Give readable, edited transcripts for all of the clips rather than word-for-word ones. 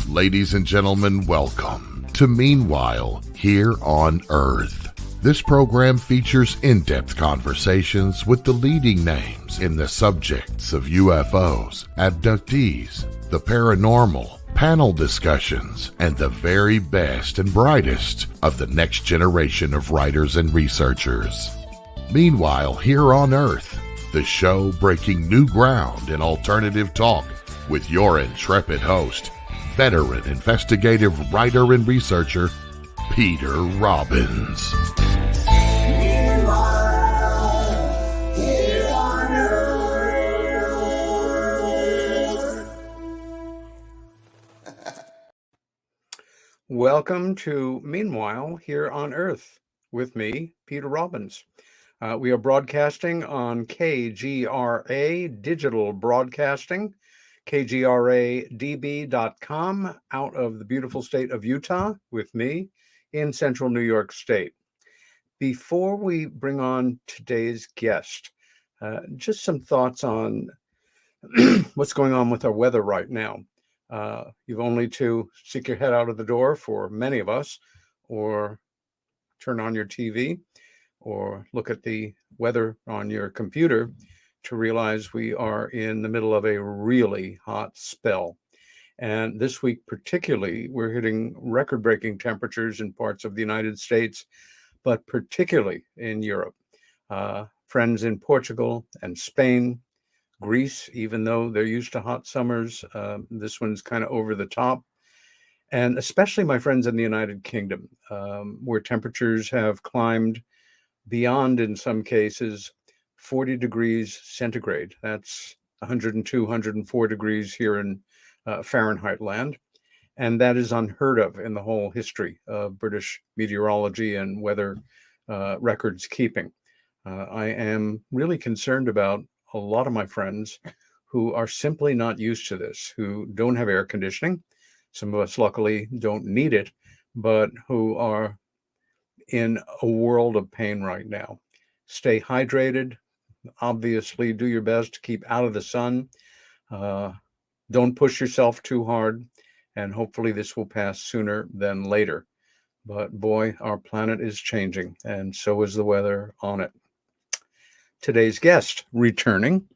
Ladies and gentlemen, welcome to Meanwhile Here on Earth. This program features in-depth conversations with the leading names in the subjects of UFOs, abductees, the paranormal, panel discussions, and the very best and brightest of the next generation of writers and researchers. Meanwhile Here on Earth, the show breaking new ground in alternative talk with your intrepid host, veteran investigative writer and researcher, Peter Robbins. Welcome to Meanwhile Here on Earth with me, Peter Robbins. We are broadcasting on KGRA Digital Broadcasting, kgradb.com, out of the beautiful state of Utah with me in central New York State. Before we bring on today's guest, just some thoughts on what's going on with our weather right now. You've only to stick your head out of the door for many of us, or turn on your TV, or look at the weather on your computer to realize we are in the middle of a really hot spell. And this week particularly, we're hitting record-breaking temperatures in parts of the United States, but particularly in Europe. Friends in Portugal and Spain, Greece, even though they're used to hot summers, this one's kind of over the top. And especially my friends in the United Kingdom, where temperatures have climbed beyond, in some cases, 40 degrees centigrade. That's 102, 104 degrees here in Fahrenheit land. And that is unheard of in the whole history of British meteorology and weather records keeping. I am really concerned about a lot of my friends who are simply not used to this, who don't have air conditioning. Some of us luckily don't need it, but who are in a world of pain right now. Stay hydrated. Obviously, do your best to keep out of the sun. Don't push yourself too hard, and hopefully this will pass sooner than later. But boy, our planet is changing, and so is the weather on it. Today's guest, returning,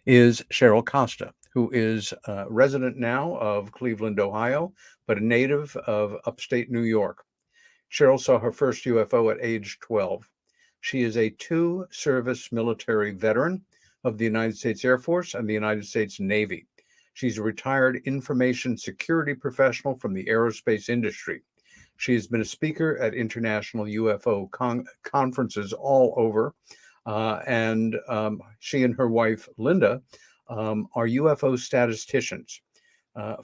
is Cheryl Costa, who is a resident now of Cleveland, Ohio, but a native of upstate New York. Cheryl saw her first UFO at age 12. She is a two-service military veteran of the United States Air Force and the United States Navy. She's a retired information security professional from the aerospace industry. She has been a speaker at international UFO conferences all over, and she and her wife, Linda, are UFO statisticians.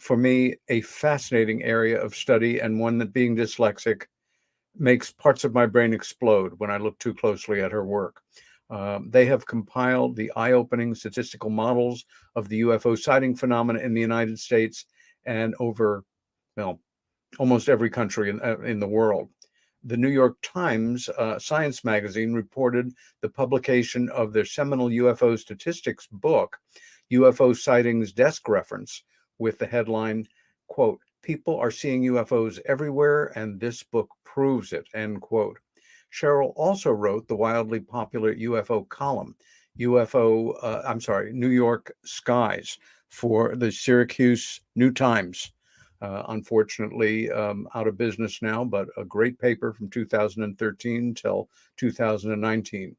For me, a fascinating area of study, and one that, being dyslexic, makes parts of my brain explode when I look too closely at her work. They have compiled the eye-opening statistical models of the UFO sighting phenomena in the United States and over, well, almost every country in the world. The New York Times Science magazine reported the publication of their seminal UFO statistics book, UFO Sightings Desk Reference, with the headline, quote, "People are seeing UFOs everywhere, and this book proves it," end quote. Cheryl also wrote the wildly popular UFO column, New York Skies, for the Syracuse New Times. Unfortunately, out of business now, but a great paper from 2013 till 2019.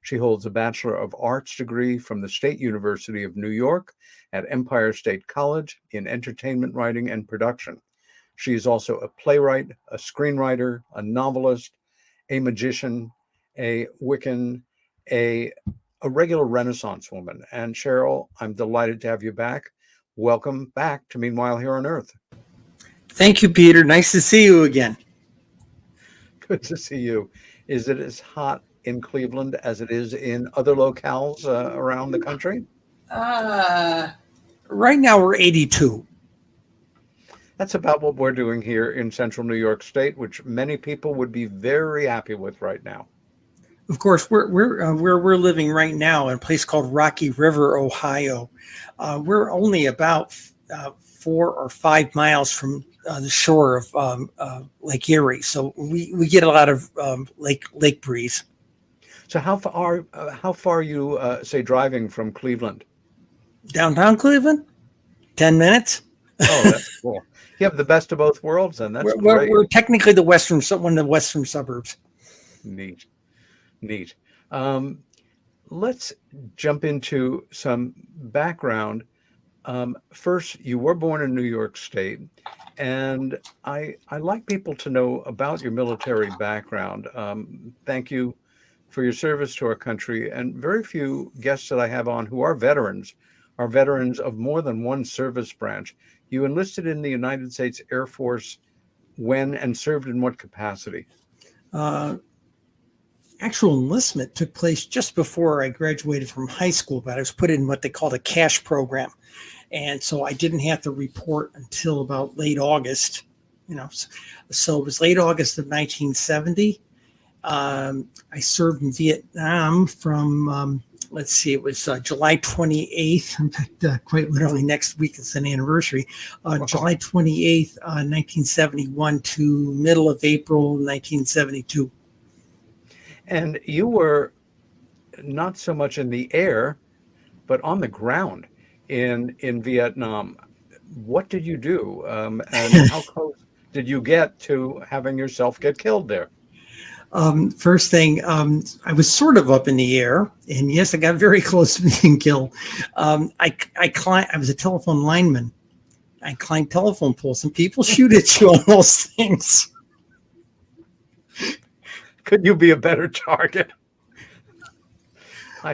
She holds a Bachelor of Arts degree from the State University of New York at Empire State College in entertainment writing and production. She is also a playwright, a screenwriter, a novelist, a magician, a Wiccan, a regular Renaissance woman. And Cheryl, I'm delighted to have you back. Welcome back to Meanwhile Here on Earth. Thank you, Peter. Nice to see you again. Good to see you. Is it as hot in Cleveland as it is in other locales around the country? Right now we're 82. That's about what we're doing here in central New York State, which many people would be very happy with right now. Of course, where we're living right now in a place called Rocky River, Ohio. We're only about 4 or 5 miles from the shore of Lake Erie, so we get a lot of lake breeze. So how far are you say driving from Cleveland? Downtown Cleveland, 10 minutes. Oh, that's cool. You have the best of both worlds, and that's great. We're technically one of the western suburbs. Neat. Neat. Let's jump into some background. First, you were born in New York State, and I like people to know about your military background. Thank you for your service to our country, and very few guests that I have on who are veterans of more than one service branch. You enlisted in the United States Air Force when, and served in what capacity? Actual enlistment took place just before I graduated from high school, but I was put in what they called a cash program. And so I didn't have to report until about late August, so it was late August of 1970. I served in Vietnam from, it was July 28th. In fact, quite literally next week, it's an anniversary. July 28th, 1971 to middle of April, 1972. And you were not so much in the air, but on the ground in Vietnam. What did you do? And how close did you get to having yourself get killed there? First thing, I was sort of up in the air, and yes, I got very close to being killed. I was a telephone lineman. I climbed telephone poles, and people shoot at you on those things. Could you be a better target?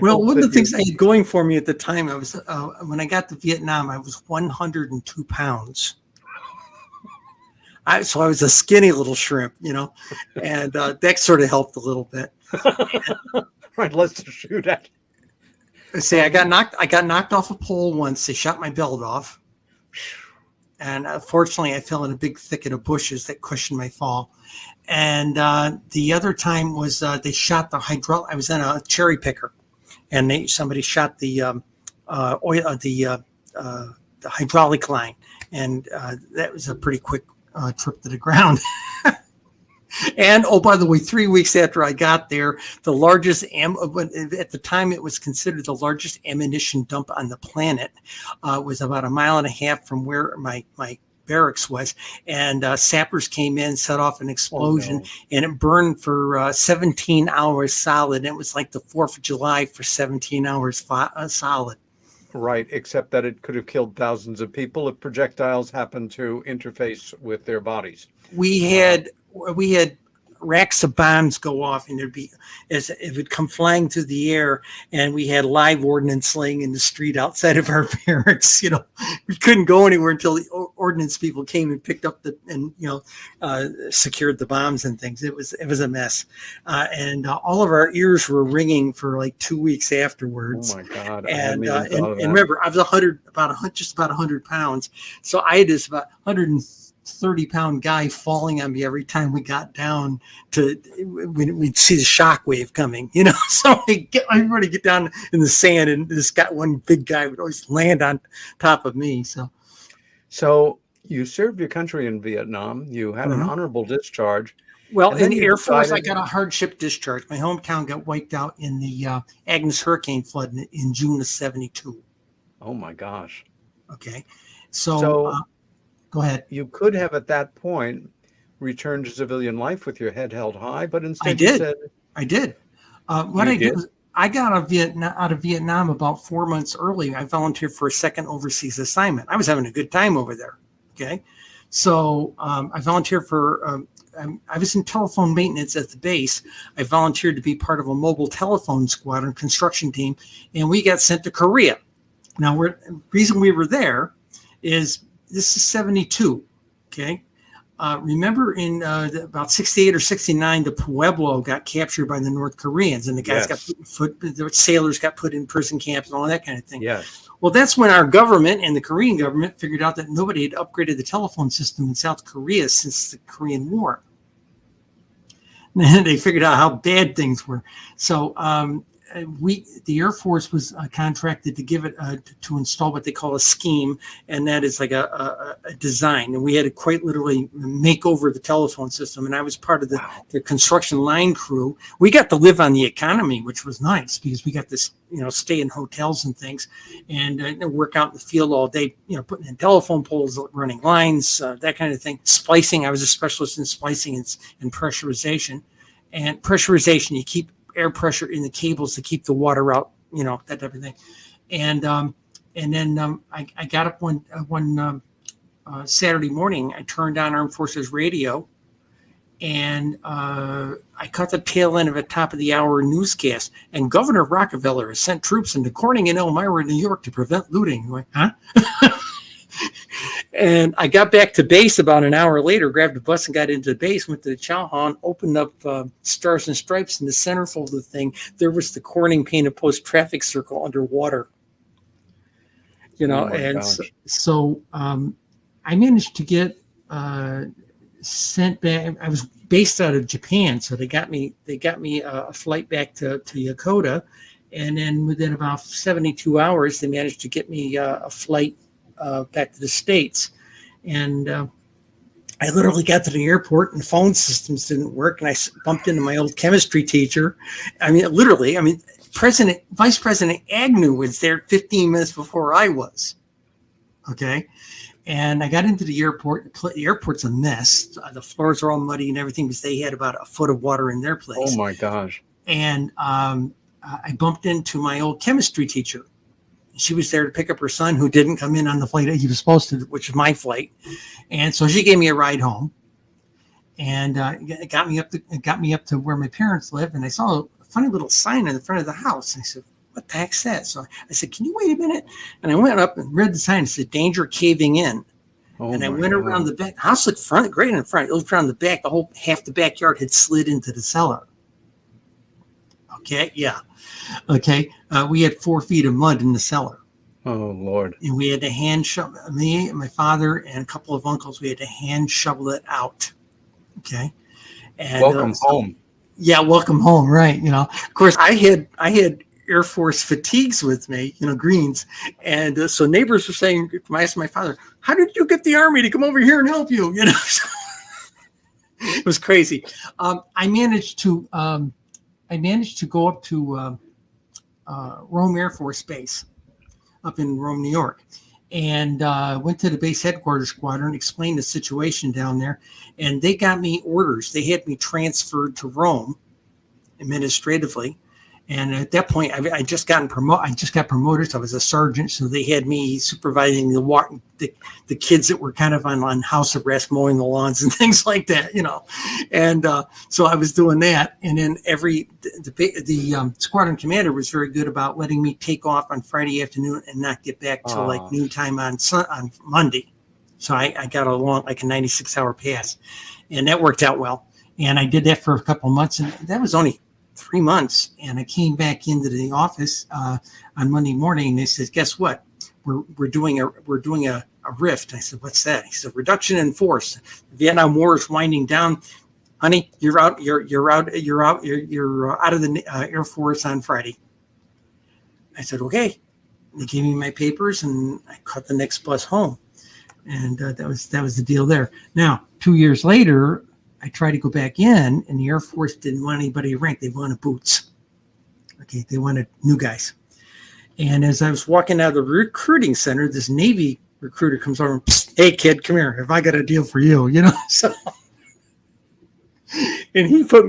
Well, one of the things I had going for me at the time, I was when I got to Vietnam, I was 102 pounds. So I was a skinny little shrimp, and that sort of helped a little bit. Right, let's shoot at. I got knocked off a pole once. They shot my belt off, and fortunately, I fell in a big thicket of bushes that cushioned my fall. And the other time was they shot the hydraulic. I was in a cherry picker, and somebody shot the hydraulic line, and that was a pretty quick trip to the ground. And by the way, 3 weeks after I got there, the largest at the time it was considered the largest ammunition dump on the planet was about 1.5 miles from where my barracks was, and sappers came in, set off an explosion, and it burned for 17 hours solid. And it was like the 4th of July for 17 hours solid. Right, except that it could have killed thousands of people if projectiles happened to interface with their bodies. We had racks of bombs go off, and it would come flying through the air, and we had live ordnance laying in the street outside of our barracks. We couldn't go anywhere until the ordnance people came and picked up secured the bombs and things. It was a mess, and all of our ears were ringing for like 2 weeks afterwards. Oh my God! And remember, I was just about 100 pounds, so I had this about 130-pound guy falling on me every time we got down we'd see the shock wave coming, so everybody get down in the sand, and one big guy would always land on top of me. So you served your country in Vietnam. You had an honorable discharge. Well, in the Air Force, I got a hardship discharge. My hometown got wiped out in the Agnes hurricane flood in June of 72. Oh my gosh. Okay. So go ahead. You could have at that point returned to civilian life with your head held high, but instead I did. You said, I did. What I did was I got out of Vietnam about 4 months early. I volunteered for a second overseas assignment. I was having a good time over there. Okay. So I volunteered for, I was in telephone maintenance at the base. I volunteered to be part of a mobile telephone squadron construction team, and we got sent to Korea. Now, the reason we were there is this is 72. Okay. remember in about 68 or 69, the Pueblo got captured by the North Koreans, and the guys the sailors got put in prison camps and all that kind of thing. Yes. Well, that's when our government and the Korean government figured out that nobody had upgraded the telephone system in South Korea since the Korean War. And they figured out how bad things were. So the Air Force was contracted to give it to install what they call a scheme, and that is like a design. And we had to quite literally make over the telephone system. And I was part of the construction line crew. We got to live on the economy, which was nice because we got this, stay in hotels and things, and work out in the field all day, putting in telephone poles, running lines, that kind of thing. Splicing. I was a specialist in splicing and pressurization. And pressurization, you keep air pressure in the cables to keep the water out, that type of thing. And then I got up one Saturday morning. I turned on Armed Forces radio, and I caught the tail end of a top of the hour newscast. And Governor Rockefeller has sent troops into Corning and Elmira, New York, to prevent looting. I'm like, huh? And I got back to base about an hour later, grabbed a bus and got into the base, went to the chow hall, and opened up Stars and Stripes in the centerfold of the thing. There was the Corning painted post traffic circle underwater. So I managed to get sent back. I was based out of Japan, so they got me a flight back to Yokota, and then within about 72 hours, they managed to get me a flight back to the States. And I literally got to the airport and phone systems didn't work. And I bumped into my old chemistry teacher. Vice President Agnew was there 15 minutes before I was. Okay. And I got into the airport. The airport's a mess. The floors are all muddy and everything because they had about a foot of water in their place. Oh my gosh. And I bumped into my old chemistry teacher. She was there to pick up her son who didn't come in on the flight that he was supposed to, which is my flight. And so she gave me a ride home, and it got me up to where my parents live. And I saw a funny little sign in the front of the house. And I said, "What the heck's that?" So I said, "Can you wait a minute?" And I went up and read the sign. It said, "Danger caving in." And I went around the back. The house looked great in the front. It looked around the back. Half the backyard had slid into the cellar. Okay. Yeah. Okay. We had 4 feet of mud in the cellar. Oh, Lord. And we had to hand shovel, me and my father and a couple of uncles, we had to hand shovel it out. Okay. And welcome home. Yeah. Welcome home. Right. Of course I had Air Force fatigues with me, greens. And so neighbors were saying, I asked my father, "How did you get the Army to come over here and help you?" It was crazy. I managed to go up to Rome Air Force Base up in Rome, New York, and went to the base headquarters squadron, explained the situation down there, and they got me orders. They had me transferred to Rome administratively. And at that point, I just got promoted. So I was a sergeant. So they had me supervising the kids that were kind of on house arrest, mowing the lawns and things like that, And so I was doing that. And then the squadron commander was very good about letting me take off on Friday afternoon and not get back till like noontime on Monday. So I got a 96-hour pass, and that worked out well. And I did that for a couple of months, and that was only 3 months. And I came back into the office on Monday morning, and they said, "Guess what? We're doing a rift." I said, "What's that?" He said, "Reduction in force. The Vietnam War is winding down. Honey, you're out. You're out of the Air Force on Friday." I said, "Okay." They gave me my papers, and I caught the next bus home, and that was the deal there. Now, 2 years later, I tried to go back in, and the Air Force didn't want anybody ranked. They wanted boots. Okay, they wanted new guys. And as I was walking out of the recruiting center, this Navy recruiter comes over and, "Hey, kid, come here. Have I got a deal for you?" So, and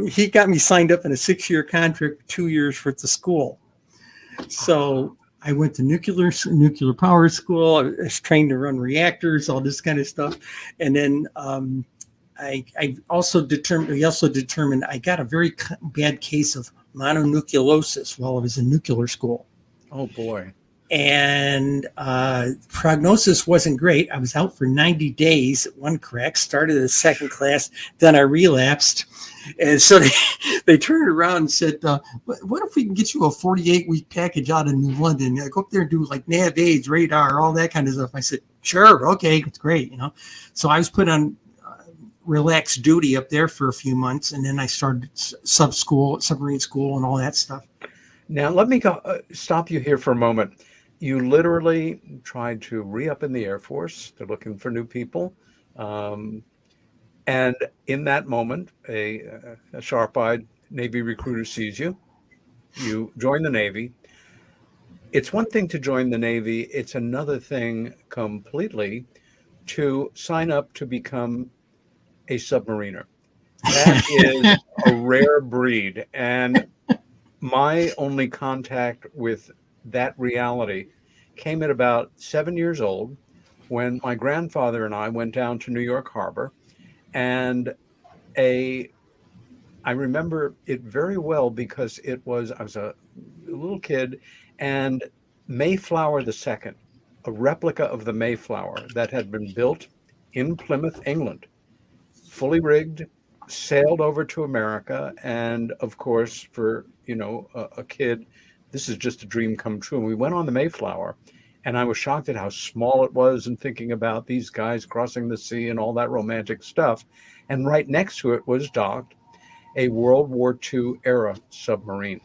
he got me signed up in a 6-year contract, 2 years worth of school. So I went to nuclear power school. I was trained to run reactors, all this kind of stuff, and then. We also determined I got a very bad case of mononucleosis while I was in nuclear school. Oh boy. And prognosis wasn't great. I was out for 90 days at one crack, started a second class, then I relapsed. And so they turned around and said, what if we can get you a 48-week package out of New London? I go up there and do like nav aids, radar, all that kind of stuff. I said, sure, okay, it's great, So I was put on relaxed duty up there for a few months, and then I started submarine school and all that stuff. Now, let me stop you here for a moment. You literally tried to re-up in the Air Force. They're looking for new people. And in that moment, a sharp-eyed Navy recruiter sees you. You join the Navy. It's one thing to join the Navy. It's another thing completely to sign up to become a submariner. That is a rare breed. And my only contact with that reality came at about 7 years old when my grandfather and I went down to New York Harbor, and I remember it very well because I was a little kid, and Mayflower II, a replica of the Mayflower that had been built in Plymouth, England, fully rigged, sailed over to America, and of course, for a kid, this is just a dream come true. And we went on the Mayflower, and I was shocked at how small it was, and thinking about these guys crossing the sea and all that romantic stuff. And right next to it was docked a World War II era submarine.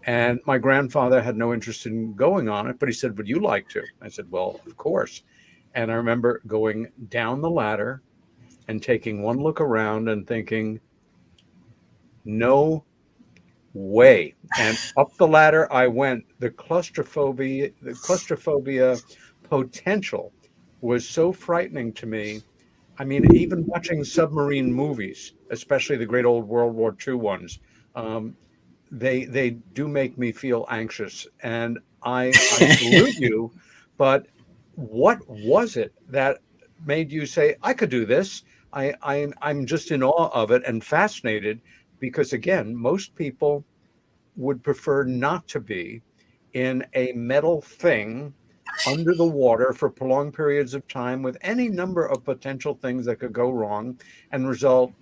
And my grandfather had no interest in going on it, but he said, would you like to? I said, well, of course. And I remember going down the ladder and taking one look around and thinking, no way. And up the ladder I went. The claustrophobia potential was so frightening to me. I mean, even watching submarine movies, especially the great old World War II ones, they do make me feel anxious. And I salute you, but what was it that made you say, I could do this? I'm just in awe of it and fascinated, because again, most people would prefer not to be in a metal thing under the water for prolonged periods of time with any number of potential things that could go wrong and result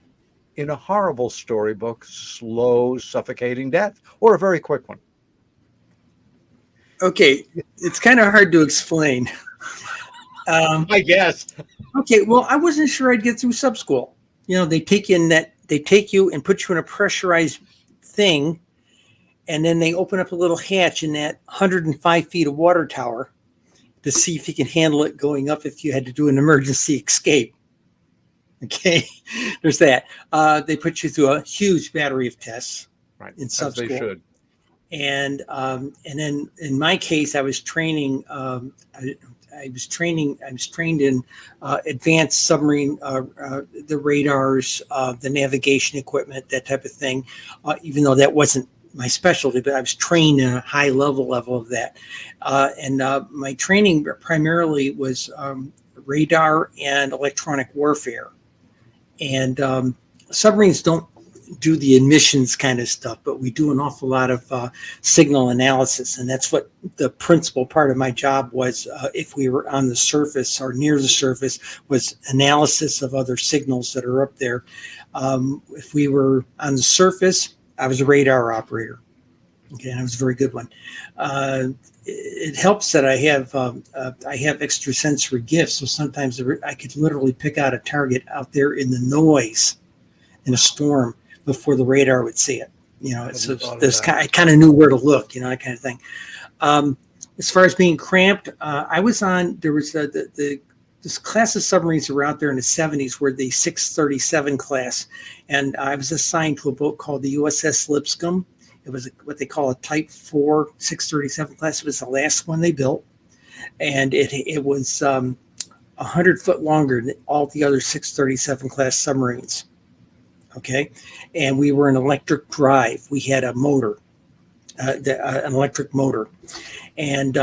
in a horrible storybook, slow, suffocating death, or a very quick one. Okay, it's kind of hard to explain. I guess. Okay, well, I wasn't sure I'd get through sub school. They take you and put you in a pressurized thing, and then they open up a little hatch in that 105 feet of water tower to see if you can handle it going up if you had to do an emergency escape. Okay, there's that. They put you through a huge battery of tests, right, in sub school. As they should. And then in my case, I was training. I was trained in advanced submarine, the radars, the navigation equipment, that type of thing. Even though that wasn't my specialty, but I was trained in a high level of that. And my training primarily was radar and electronic warfare. And submarines don't do the emissions kind of stuff, but we do an awful lot of signal analysis. And that's what the principal part of my job was. If we were on the surface or near the surface, was analysis of other signals that are up there. If we were on the surface, I was a radar operator. Okay, and I was a very good one. It helps that I have extrasensory gifts, so sometimes I could literally pick out a target out there in the noise in a storm before the radar would see it. I kind of knew where to look, that kind of thing. As far as being cramped, there was this class of submarines that were out there in the 70s were the 637 class, and I was assigned to a boat called the USS Lipscomb. It was what they call a Type 4 637 class. It was the last one they built, and it was 100 foot longer than all the other 637 class submarines. Okay, and we were an electric drive. We had a motor, an electric motor, and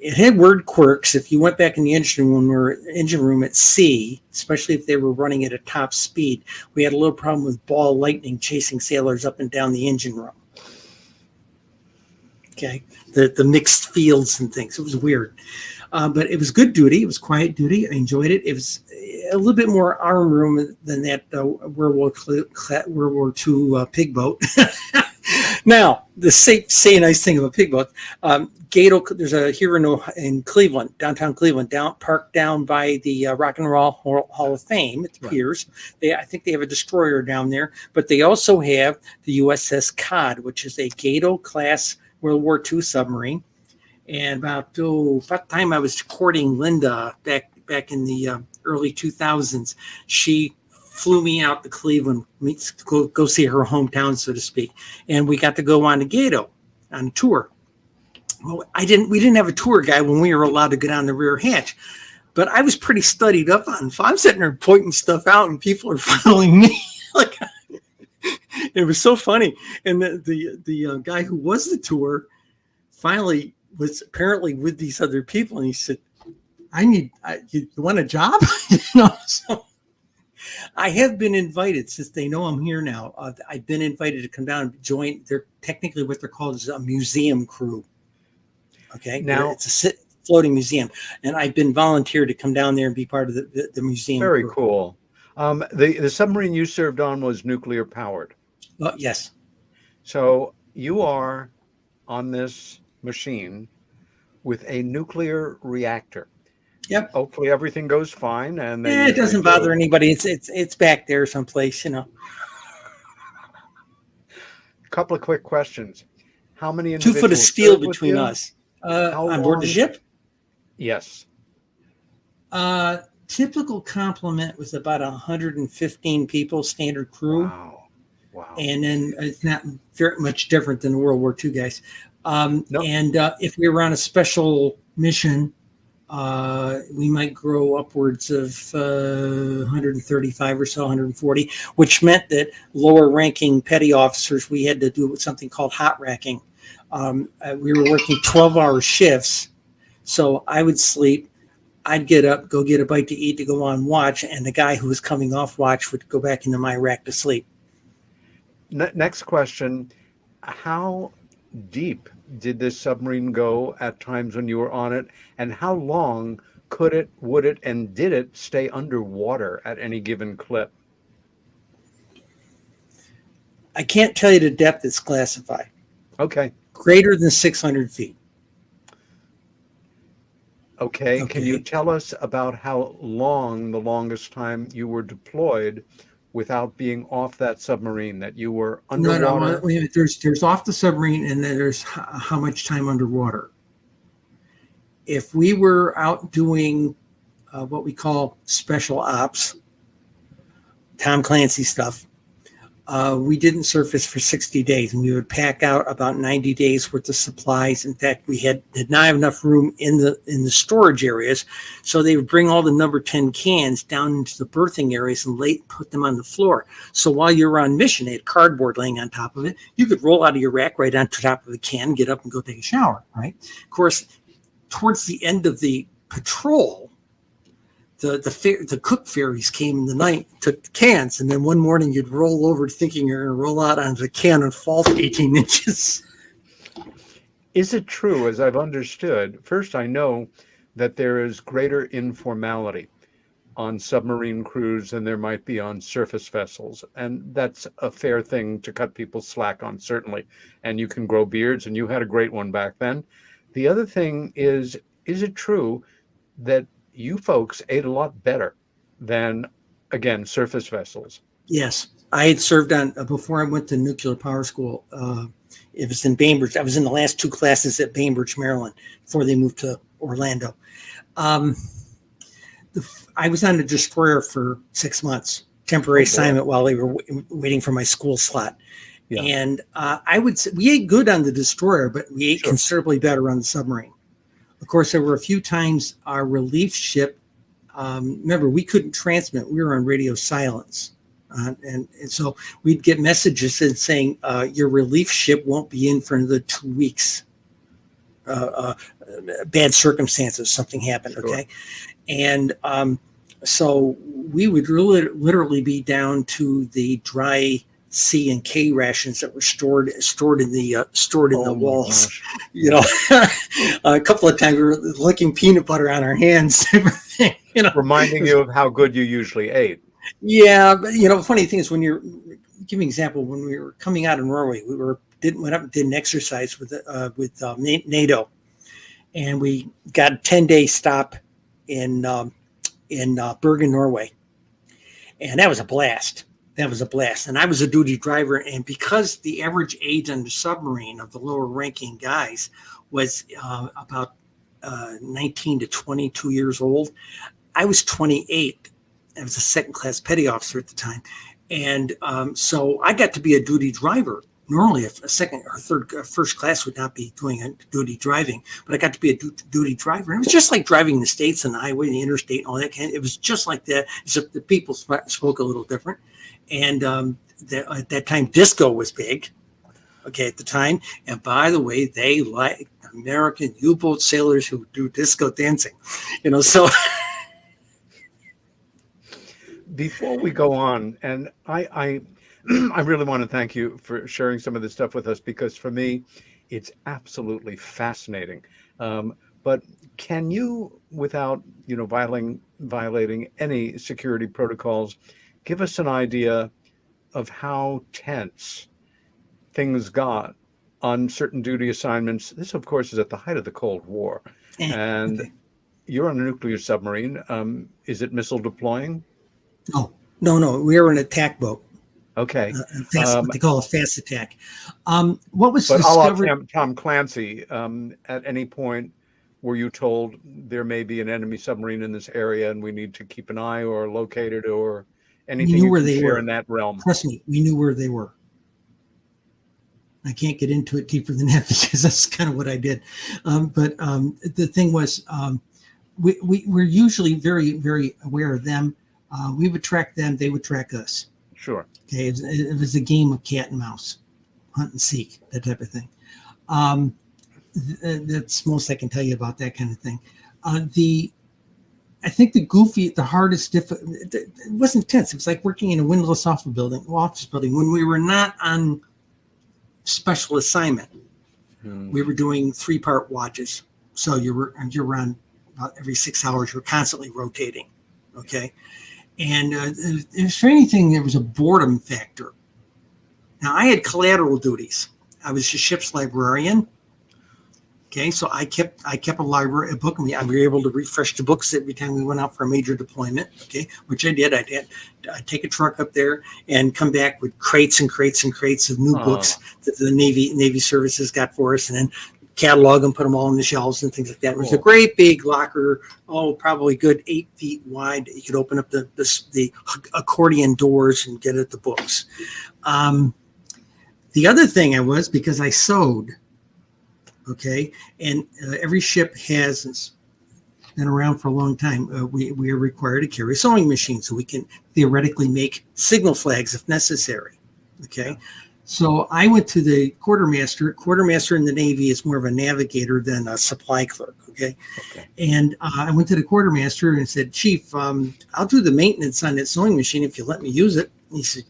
it had word quirks. If you went back in the engine room at sea, especially if they were running at a top speed, we had a little problem with ball lightning chasing sailors up and down the engine room. Okay, the mixed fields and things. It was weird, but it was good duty. It was quiet duty. I enjoyed it. It was a little bit more arm room than that World War II pig boat. Now, the say a nice thing of a pig boat. Gato, there's a here in Cleveland, downtown Cleveland, parked down by the Rock and Roll Hall of Fame at the piers. I think they have a destroyer down there, but they also have the USS Cod, which is a Gato class World War II submarine. And about the time I was courting Linda back in the early 2000s, she flew me out to Cleveland, go see her hometown, so to speak. And we got to go on to Gato on a tour. Well, we didn't have a tour guide when we were allowed to go down the rear hatch, but I was pretty studied up on. I'm sitting there pointing stuff out, and people are following me. Like, it was so funny. And the guy who was the tour finally was apparently with these other people, and he said, "You want a job?" So I have been invited, since they know I'm here now. I've been invited to come down and join. They're technically what they're called is a museum crew. Okay, now it's a floating museum, and I've been volunteered to come down there and be part of the museum. Very crew. Cool. The submarine you served on was nuclear powered. Yes. So you are on this machine with a nuclear reactor. Yep. Hopefully everything goes fine, and it doesn't bother anybody. It's back there someplace, A couple of quick questions. How many 2 foot of steel between us? On board the ship? Yes. Typical complement was about 115 people, standard crew. Wow. And then it's not very much different than the World War II guys. Nope. And if we were on a special mission, we might grow upwards of 135 or so, 140, which meant that lower ranking petty officers, we had to do something called hot racking. We were working 12-hour shifts. So I would sleep. I'd get up, go get a bite to eat to go on watch. And the guy who was coming off watch would go back into my rack to sleep. Next question. How deep did this submarine go at times when you were on it? And how long would it, and did it stay underwater at any given clip? I can't tell you the depth it's classified. Okay. Greater than 600 feet. Okay. Can you tell us about how long, the longest time you were deployed without being off that submarine, that you were underwater? No. There's off the submarine, and then there's how much time underwater. If we were out doing what we call special ops, Tom Clancy stuff, we didn't surface for 60 days, and we would pack out about 90 days worth of supplies. In fact, we did not have enough room in the storage areas, so they would bring all the number 10 cans down into the berthing areas and put them on the floor. So while you were on mission, they had cardboard laying on top of it. You could roll out of your rack right on top of the can, get up and go take a shower, right? Of course, towards the end of the patrol, the cook ferries came in the night, took the cans, and then one morning you'd roll over thinking you're going to roll out onto the can and fall 18 inches. Is it true, as I've understood? First, I know that there is greater informality on submarine crews than there might be on surface vessels. And that's a fair thing to cut people slack on, certainly. And you can grow beards, and you had a great one back then. The other thing is it true that you folks ate a lot better than, again, surface vessels? Yes. I had served on, before I went to nuclear power school, it was in Bainbridge. I was in the last 2 classes at Bainbridge, Maryland, before they moved to Orlando. I was on the destroyer for 6 months, temporary assignment while they were waiting for my school slot. Yeah. And I would say we ate good on the destroyer, but we ate considerably better on the submarine. Of course, there were a few times our relief ship, remember, we couldn't transmit. We were on radio silence. And so we'd get messages saying, your relief ship won't be in for another 2 weeks. Bad circumstances, something happened, okay? And so we would literally be down to the dry C and K rations that were stored in the walls. Gosh. You know, a couple of times we were licking peanut butter on our hands. You know, Reminding you of how good you usually ate. yeah, but the funny thing is, when you're give me an example, when we were coming out of Norway, we went up and did an exercise with NATO, and we got a 10-day stop in Bergen, Norway, and that was a blast. And I was a duty driver, and because the average age on the submarine of the lower ranking guys was about 19 to 22 years old, I was 28. I was a second class petty officer at the time. And so I got to be a duty driver. Normally, if a second or third, first class would not be doing duty driving, but I got to be a duty driver. And it was just like driving the states and the highway, and the interstate, and all that kind of. It was just like that, except the people spoke a little different. And at that time, disco was big. Okay, at the time. And by the way, they like American U-boat sailors who do disco dancing. So. Before we go on, and I really want to thank you for sharing some of this stuff with us, because for me, it's absolutely fascinating. But can you, without violating any security protocols, give us an idea of how tense things got on certain duty assignments? This, of course, is at the height of the Cold War, and Okay. You're on a nuclear submarine. Is it missile deploying? No. We were an attack boat. Okay. What they call a fast attack. What was But discovered? Tom Clancy, at any point were you told there may be an enemy submarine in this area and we need to keep an eye or locate it, or anything We knew you where can they share were. in that realm? Trust me, we knew where they were. I can't get into it deeper than that because that's kind of what I did. But the thing was, we're usually very, very aware of them. We would track them; they would track us. Sure. Okay, it was a game of cat and mouse, hunt and seek, that type of thing. That's most I can tell you about that kind of thing. I think the hardest, it wasn't tense. It was like working in a windowless office building when we were not on special assignment. We were doing 3-part watches. So you're on about every 6 hours. You're constantly rotating. Okay. And if anything, there was a boredom factor. Now, I had collateral duties. I was a ship's librarian. Okay, so I kept a library, a book, and we were able to refresh the books every time we went out for a major deployment. Okay, which I did. I'd take a truck up there and come back with crates and crates and crates of new books that the Navy services got for us, and then catalog them, put them all on the shelves and things like that. It was a great big locker, probably good 8 feet wide. You could open up the accordion doors and get at the books. The other thing because I sewed. Okay, and every ship has been around for a long time. We are required to carry a sewing machine so we can theoretically make signal flags if necessary. Okay, so I went to the quartermaster. Quartermaster in the Navy is more of a navigator than a supply clerk. Okay. And I went to the quartermaster and said, "Chief, I'll do the maintenance on that sewing machine if you let me use it." And he said,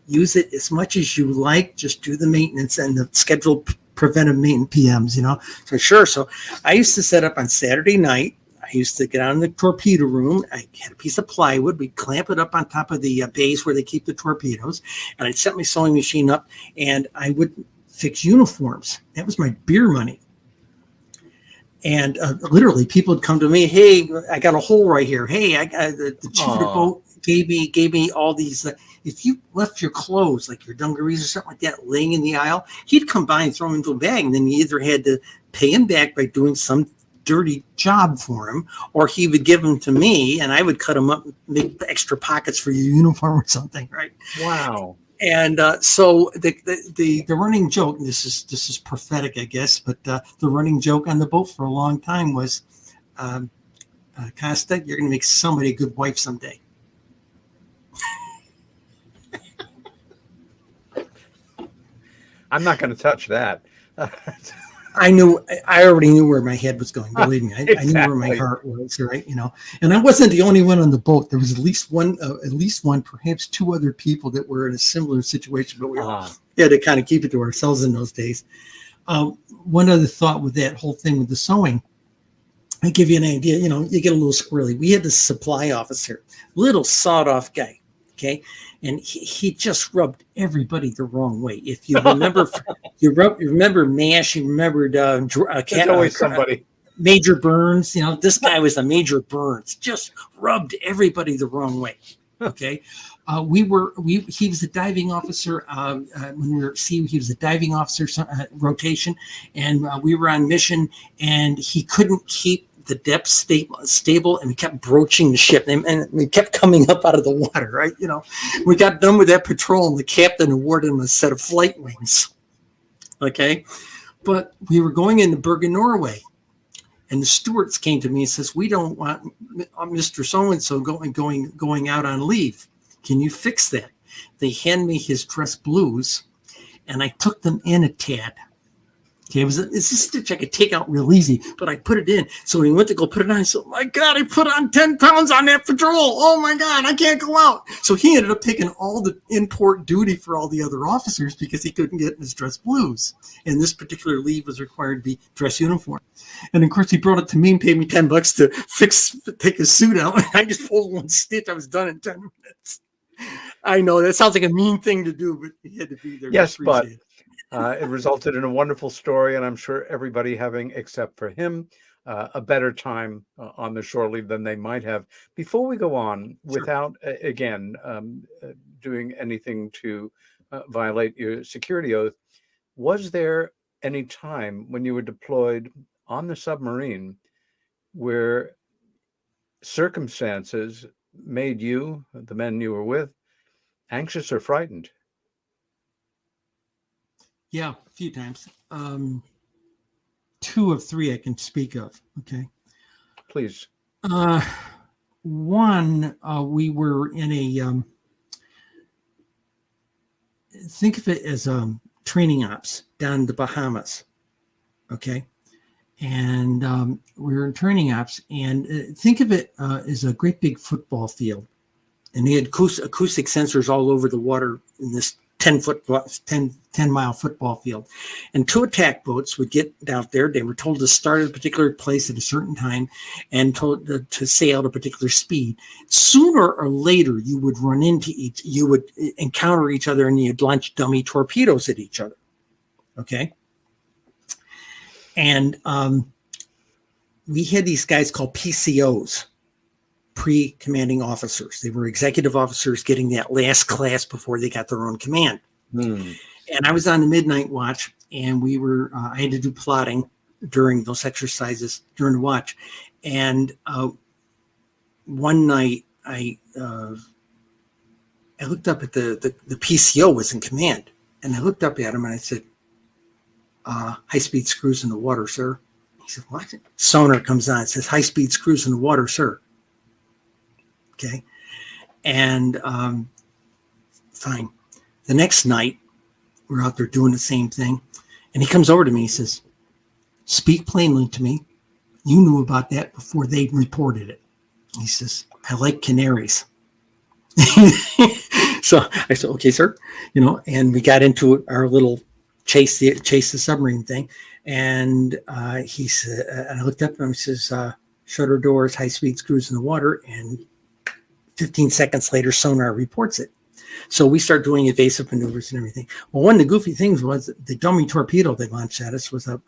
"Use it as much as you like. Just do the maintenance and the scheduled preventive maintenance PMs, So sure. So I used to set up on Saturday night. I used to get out in the torpedo room. I had a piece of plywood. We'd clamp it up on top of the bays where they keep the torpedoes. And I'd set my sewing machine up and I would fix uniforms. That was my beer money. And literally people would come to me, "Hey, I got a hole right here. Hey, the chief of the boat gave me all these. If you left your clothes, like your dungarees or something like that, laying in the aisle, he'd come by and throw them into a bag. And then you either had to pay him back by doing some dirty job for him, or he would give them to me and I would cut them up and make extra pockets for your uniform or something." Right. Wow. And so the running joke, this is prophetic, I guess, but the running joke on the boat for a long time was, "Costa, you're going to make somebody a good wife someday." I'm not going to touch that. I already knew where my head was going. Believe me, I knew where my heart was, right? And I wasn't the only one on the boat. There was at least one, perhaps two other people that were in a similar situation, but we had to kind of keep it to ourselves in those days. One other thought with that whole thing with the sewing, I give you an idea, you get a little squirrely. We had this supply officer, little sawed off guy. Okay. And he just rubbed everybody the wrong way. If you remember, you remember MASH, you remembered somebody. Major Burns. This guy was a Major Burns, just rubbed everybody the wrong way. Okay. He was a diving officer he was a diving officer rotation, and we were on mission, and he couldn't keep the depth stable, and we kept broaching the ship, and we kept coming up out of the water, right? We got done with that patrol, and the captain awarded him a set of flight wings. Okay. But we were going into Bergen, Norway, and the stewards came to me and says, "We don't want Mr. So-and-so going out on leave. Can you fix that?" They hand me his dress blues, and I took them in a tad. Okay, it's a stitch I could take out real easy, but I put it in. So when he went to go put it on, I said, "Oh my God, I put on 10 pounds on that patrol. Oh my God, I can't go out." So he ended up taking all the import duty for all the other officers because he couldn't get in his dress blues. And this particular leave was required to be dress uniform. And of course, he brought it to me and paid me $10 to take his suit out. And I just pulled one stitch. I was done in 10 minutes. I know that sounds like a mean thing to do, but he had to be there. Yes, but it resulted in a wonderful story, and I'm sure everybody having, except for him, a better time on the shore leave than they might have. Before we go on, without, again, doing anything to violate your security oath, was there any time when you were deployed on the submarine where circumstances made you, the men you were with, anxious or frightened? Yeah, a few times. 2 of 3 I can speak of. Okay. Please. One, we were in a, think of it as training ops down in the Bahamas. Okay. And we were in training ops, and think of it as a great big football field. And they had acoustic sensors all over the water in this 10-mile football field. And 2 attack boats would get out there. They were told to start at a particular place at a certain time and told to sail at a particular speed. Sooner or later, you would run into you would encounter each other, and you'd launch dummy torpedoes at each other. Okay. And we had these guys called PCOs, pre-commanding officers. They were executive officers getting that last class before they got their own command. And I was on the midnight watch, and we were, I had to do plotting during those exercises during the watch. And one night I looked up at the PCO was in command, and I looked up at him and I said, "High-speed screws in the water, sir." He said, "What?" Sonar comes on. It says, "High-speed screws in the water, sir." Okay. And fine. The next night, we're out there doing the same thing. And he comes over to me. He says, "Speak plainly to me. You knew about that before they reported it." He says, "I like canaries." So I said, "Okay, sir." And we got into our little chase the submarine thing. And he said, and I looked up at him. He says, "Shutter doors, high-speed screws in the water." And 15 seconds later, sonar reports it. So we start doing evasive maneuvers and everything. Well, one of the goofy things was the dummy torpedo they launched at us was I'm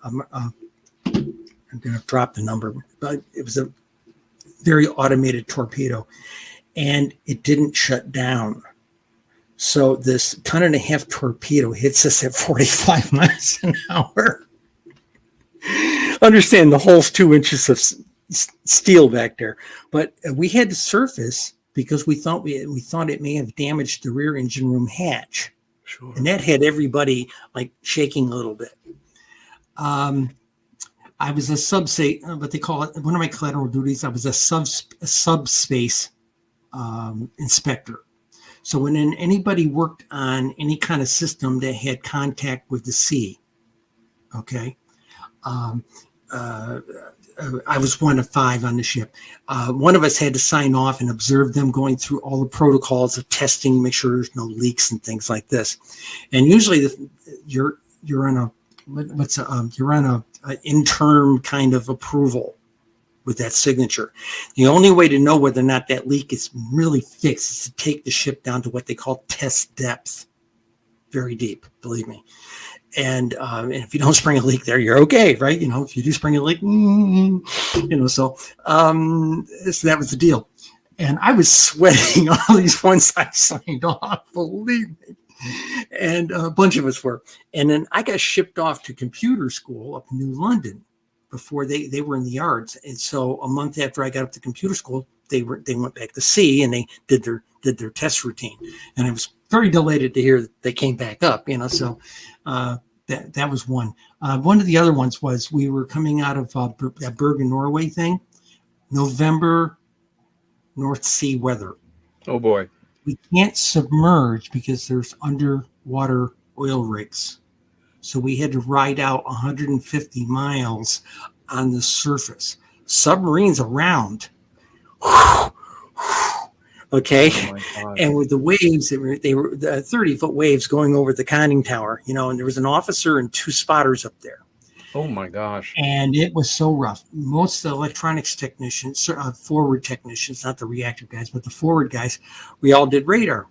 going to drop the number, but it was a very automated torpedo, and it didn't shut down. So this 1.5-ton torpedo hits us at 45 miles an hour. Understand the hull's 2 inches of steel back there, but we had to surface because we thought it may have damaged the rear engine room hatch. Sure. And that had everybody like shaking a little bit. I was a what they call it, one of my collateral duties, I was a subspace inspector. So when anybody worked on any kind of system that had contact with the sea, okay, Um, uh, I was one of 5 on the ship. One of us had to sign off and observe them going through all the protocols of testing, make sure there's no leaks and things like this. And usually, you're on a you're on a interim kind of approval with that signature. The only way to know whether or not that leak is really fixed is to take the ship down to what they call test depth, very deep, believe me. And if you don't spring a leak there, you're okay, right? If you do spring a leak, so that was the deal. And I was sweating all these ones I signed off, believe me. And a bunch of us were. And then I got shipped off to computer school up in New London before they were in the yards. And so a month after I got up to computer school, they went back to sea and they did their test routine. And I was very delighted to hear that they came back up, so that was one. One of the other ones was we were coming out of that Bergen, Norway thing, November, North Sea weather. Oh boy. We can't submerge because there's underwater oil rigs. So we had to ride out 150 miles on the surface. Submarines around. Okay. Oh, and with the waves, they were 30-foot waves going over the conning tower, and there was an officer and 2 spotters up there. Oh my gosh. And it was so rough. Most of the electronics technicians, forward technicians, not the reactive guys, but the forward guys, we all did radar.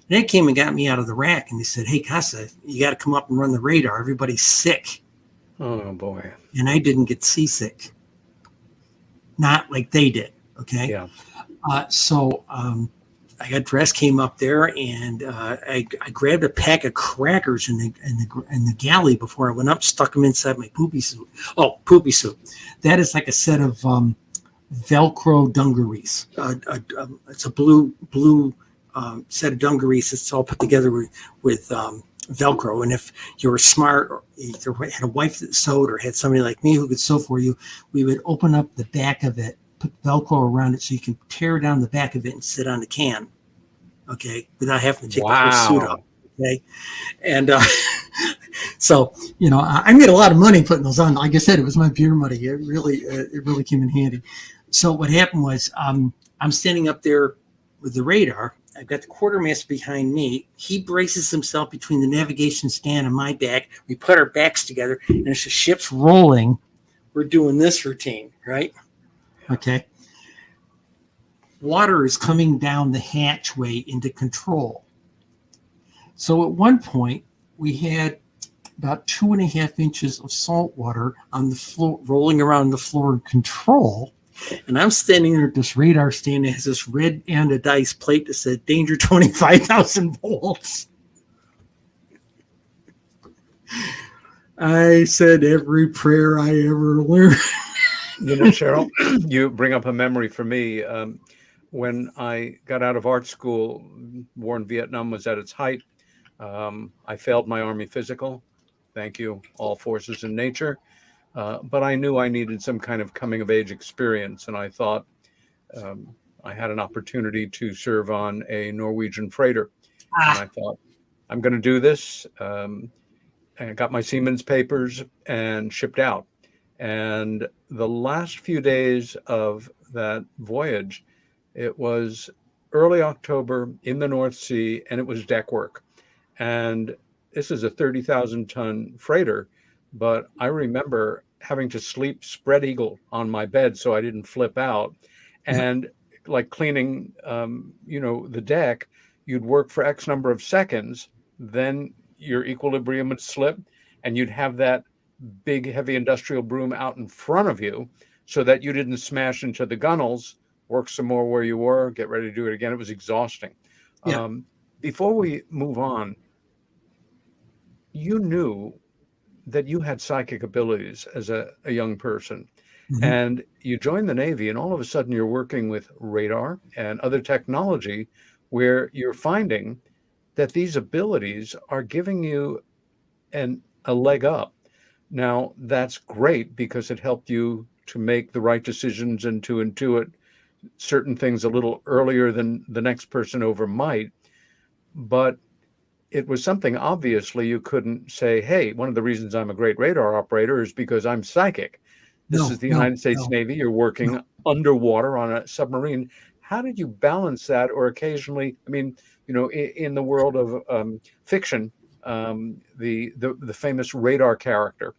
And they came and got me out of the rack and they said, "Hey, Costa, you got to come up and run the radar. Everybody's sick." Oh boy. And I didn't get seasick. Not like they did. Okay. Yeah. So I got dressed, came up there, and I grabbed a pack of crackers in the galley before I went up, stuck them inside my poopy suit. Oh, poopy suit. That is like a set of Velcro dungarees. It's a blue set of dungarees. It's all put together with Velcro. And if you were smart or either had a wife that sewed or had somebody like me who could sew for you, we would open up the back of it, put Velcro around it so you can tear down the back of it and sit on the can, okay, without having to take the whole suit off, okay? And so, I made a lot of money putting those on. Like I said, it was my beer money. It really came in handy. So what happened was I'm standing up there with the radar. I've got the quartermaster behind me. He braces himself between the navigation stand and my back. We put our backs together, and as the ship's rolling, we're doing this routine, right? Okay. Water is coming down the hatchway into control. So at one point, we had about 2.5 inches of salt water on the floor, rolling around the floor in control. And I'm standing there at this radar stand that has this red anodized plate that said danger 25,000 volts. I said every prayer I ever learned. Cheryl, you bring up a memory for me. When I got out of art school, war in Vietnam was at its height. I failed my Army physical. Thank you, all forces in nature. But I knew I needed some kind of coming of age experience. And I thought I had an opportunity to serve on a Norwegian freighter. And I thought, I'm going to do this. And I got my Siemens papers and shipped out. And the last few days of that voyage, it was early October in the North Sea, and it was deck work. And this is a 30,000-ton freighter, but I remember having to sleep spread eagle on my bed so I didn't flip out. And like cleaning, the deck, you'd work for X number of seconds, then your equilibrium would slip, and you'd have that big, heavy industrial broom out in front of you so that you didn't smash into the gunnels, work some more where you were, get ready to do it again. It was exhausting. Yeah. Before we move on, you knew that you had psychic abilities as a young person. Mm-hmm. And you joined the Navy, and all of a sudden you're working with radar and other technology where you're finding that these abilities are giving you a leg up. Now, that's great because it helped you to make the right decisions and to intuit certain things a little earlier than the next person over might. But it was something obviously you couldn't say, hey, one of the reasons I'm a great radar operator is because I'm psychic. This is No, the no, United States no, Navy. You're no. working underwater on a submarine. How did you balance that? Or occasionally, I mean, in the world of fiction, the famous radar character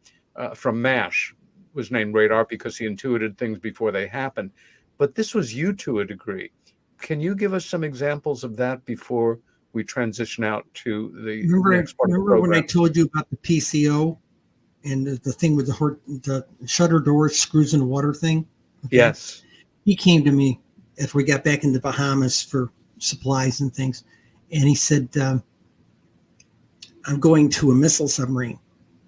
from MASH was named Radar because he intuited things before they happened. But this was you to a degree. Can you give us some examples of that before we transition out to the Remember, next part of the remember when I program? told you about the PCO and the thing with the shutter doors, screws in the water thing? Okay. Yes. He came to me after we got back in the Bahamas for supplies and things. And he said, I'm going to a missile submarine.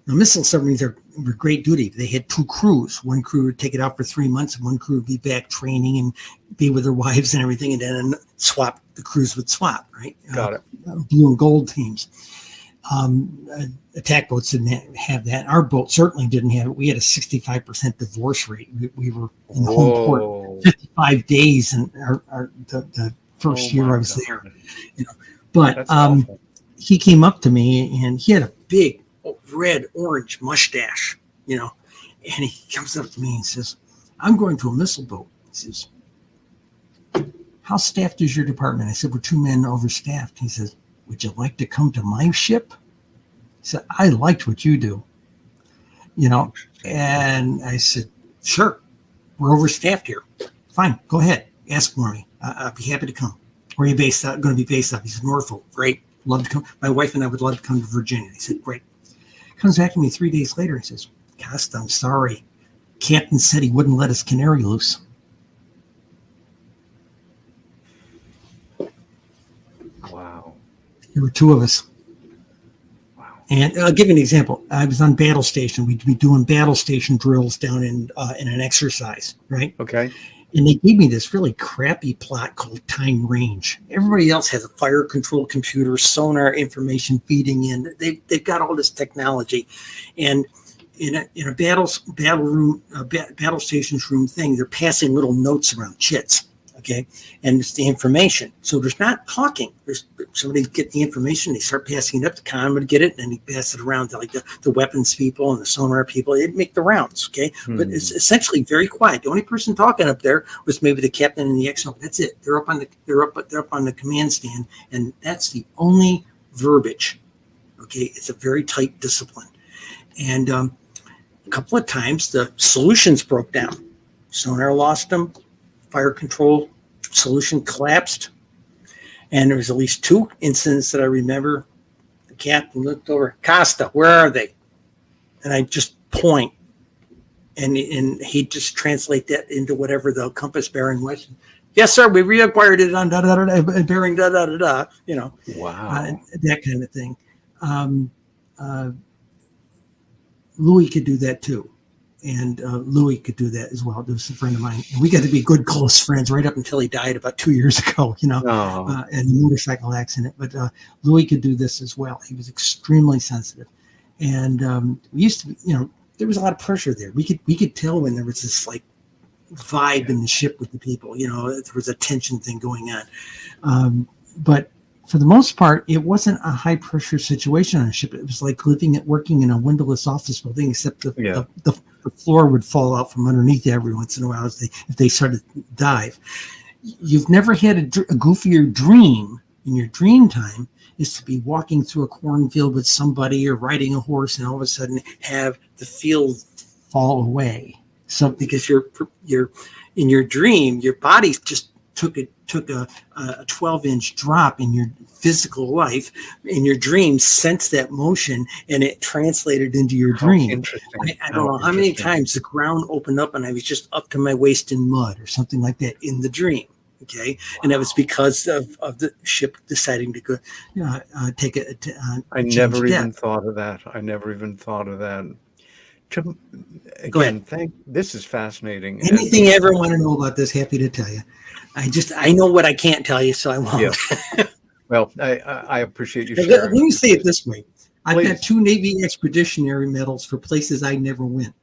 Now, missile submarines were great duty. They had two crews. One crew would take it out for 3 months, and one crew would be back training and be with their wives and everything, and then swap. The crews would swap, right? Got it. Blue and gold teams. Attack boats didn't have that. Our boat certainly didn't have it. We had a 65% divorce rate. We were in home port 55 days, and the first year I was there. But he came up to me, and he had a big red orange mustache, and he comes up to me and says, I'm going to a missile boat. He says, how staffed is your department? I said, we're 2 men overstaffed. He says, would you like to come to my ship? He said, I liked what you do, and I said, sure, we're overstaffed here. Fine, go ahead, ask for me. I'll be happy to come. Where are you based out? Going to be based out? He said, Norfolk. Great, love to come. My wife and I would love to come to Virginia. He said, great. Comes back to me 3 days later and says, Costa, I'm sorry. Captain said he wouldn't let his canary loose. Wow. There were 2 of us. Wow. And I'll give you an example. I was on battle station. We'd be doing battle station drills down in an exercise, right? Okay. And they gave me this really crappy plot called time range. Everybody else has a fire control computer, sonar information feeding in. They've got all this technology, and in a battle stations room thing, they're passing little notes around, chits. Okay, and it's the information. So there's not talking. There's somebody get the information. They start passing it up. The con would get it, and then he pass it around to like the weapons people and the sonar people. It'd make the rounds. Okay, but it's essentially very quiet. The only person talking up there was maybe the captain and the XO. That's it. They're up on the command stand, and that's the only verbiage. Okay, it's a very tight discipline, and a couple of times the solutions broke down. Sonar lost them. Fire control solution collapsed, and there was at least 2 incidents that I remember. The captain looked over, Costa, where are they? And I just point, and he'd just translate that into whatever the compass bearing was. Yes, sir, we reacquired it on bearing Wow. that kind of thing. Louis could do that too. And Louis could do that as well. There was a friend of mine. And we got to be good, close friends right up until he died about 2 years ago, in a motorcycle accident. But Louis could do this as well. He was extremely sensitive. And we used to be, there was a lot of pressure there. We could tell when there was this like vibe in the ship with the people, there was a tension thing going on. But for the most part, it wasn't a high pressure situation on a ship. It was like working in a windowless office building, except the floor would fall out from underneath every once in a while if they started to dive. You've never had a goofier dream in your dream time is to be walking through a cornfield with somebody or riding a horse and all of a sudden have the field fall away. So because you're in your dream, your body just took a 12-inch drop in your physical life. In your dream, sensed that motion, and it translated into your dream. Interesting. I don't know how many times the ground opened up and I was just up to my waist in mud or something like that in the dream. Okay, wow. And that was because of the ship deciding to go take a. I never even thought of that. Again, this is fascinating. Anything you ever want to know about this, happy to tell you. I know what I can't tell you, so I won't. Yeah. Well, I appreciate you sharing. Let me say it this way. I've got 2 Navy Expeditionary Medals for places I never went.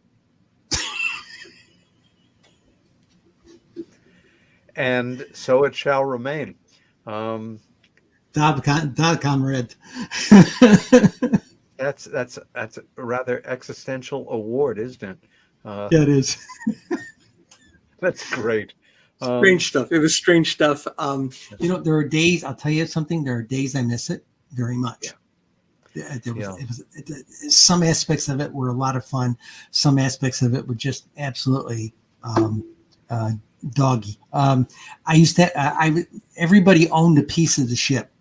And so it shall remain. Comrade. That's a rather existential award, isn't it? Yeah, it is. That's great. Strange stuff. It was strange stuff. There are days, I'll tell you something, there are days I miss it very much. Some aspects of it were a lot of fun. Some aspects of it were just absolutely doggy. Everybody owned a piece of the ship.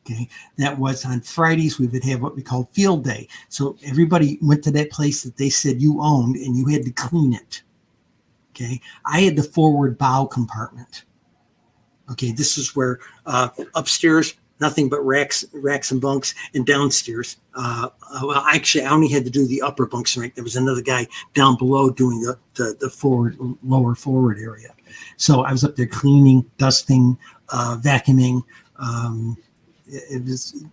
Okay, that was on Fridays. We would have what we called field day. So everybody went to that place that they said you owned, and you had to clean it. Okay, I had the forward bow compartment. Okay, this is where upstairs, nothing but racks and bunks, and downstairs. Actually, I only had to do the upper bunks. Right, there was another guy down below doing the lower forward area. So I was up there cleaning, dusting, vacuuming. It was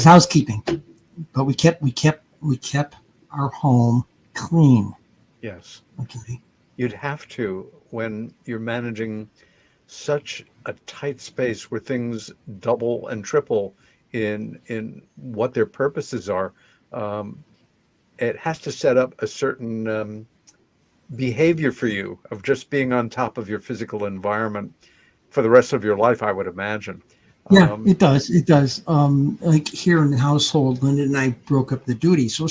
housekeeping, but we kept our home clean. Yes. Okay. You'd have to when you're managing such a tight space where things double and triple in what their purposes are. It has to set up a certain behavior for you of just being on top of your physical environment for the rest of your life, I would imagine. Yeah, it does. It does. Like here in the household, Linda and I broke up the duty. So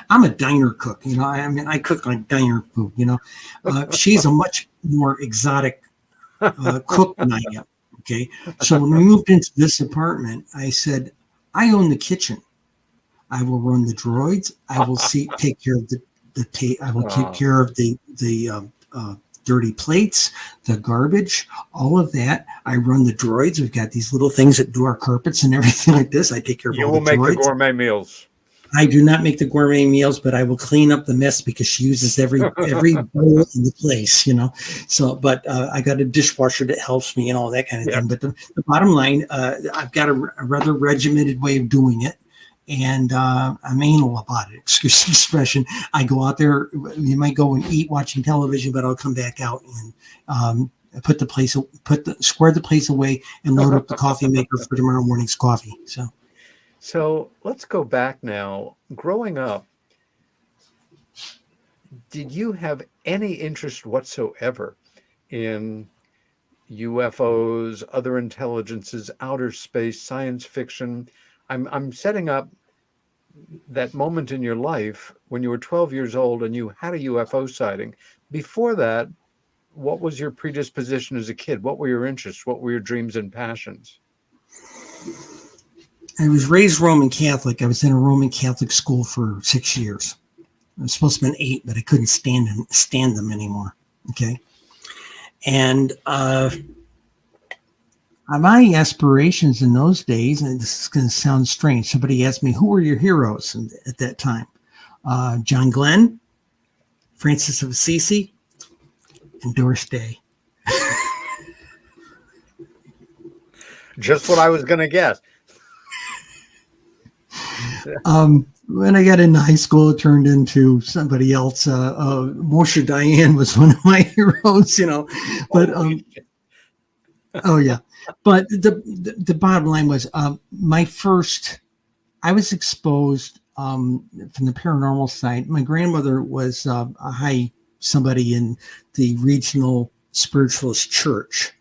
I'm a diner cook. I cook like diner food. She's a much more exotic cook than I am. Okay. So when we moved into this apartment, I said, I own the kitchen. I will run the droids. I will take care of take care of the dirty plates, the garbage, all of that. I run the droids. We've got these little things that do our carpets and everything like this. I take care of all the droids. You will make the gourmet meals. I do not make the gourmet meals, but I will clean up the mess because she uses every bowl in the place, So, but I got a dishwasher that helps me and all that kind of thing. But the bottom line, I've got a rather regimented way of doing it. And I'm anal about it, excuse the expression. I go out there, you might go and eat watching television, but I'll come back out and square the place away and load up the coffee maker for tomorrow morning's coffee. So let's go back now. Growing up, did you have any interest whatsoever in UFOs, other intelligences, outer space, science fiction? I'm setting up that moment in your life when you were 12 years old and you had a UFO sighting. Before that, what was your predisposition as a kid? What were your interests? What were your dreams and passions? I was raised Roman Catholic. I was in a Roman Catholic school for 6 years. I was supposed to have been 8, but I couldn't stand them anymore. Okay. And my aspirations in those days, and this is going to sound strange, somebody asked me, who were your heroes at that time? John Glenn, Francis of Assisi, and Doris Day. Just what I was going to guess. When I got into high school, it turned into somebody else. Moshe Dayan was one of my heroes, But oh yeah. But the bottom line was I was exposed from the paranormal side. My grandmother was somebody in the regional spiritualist church.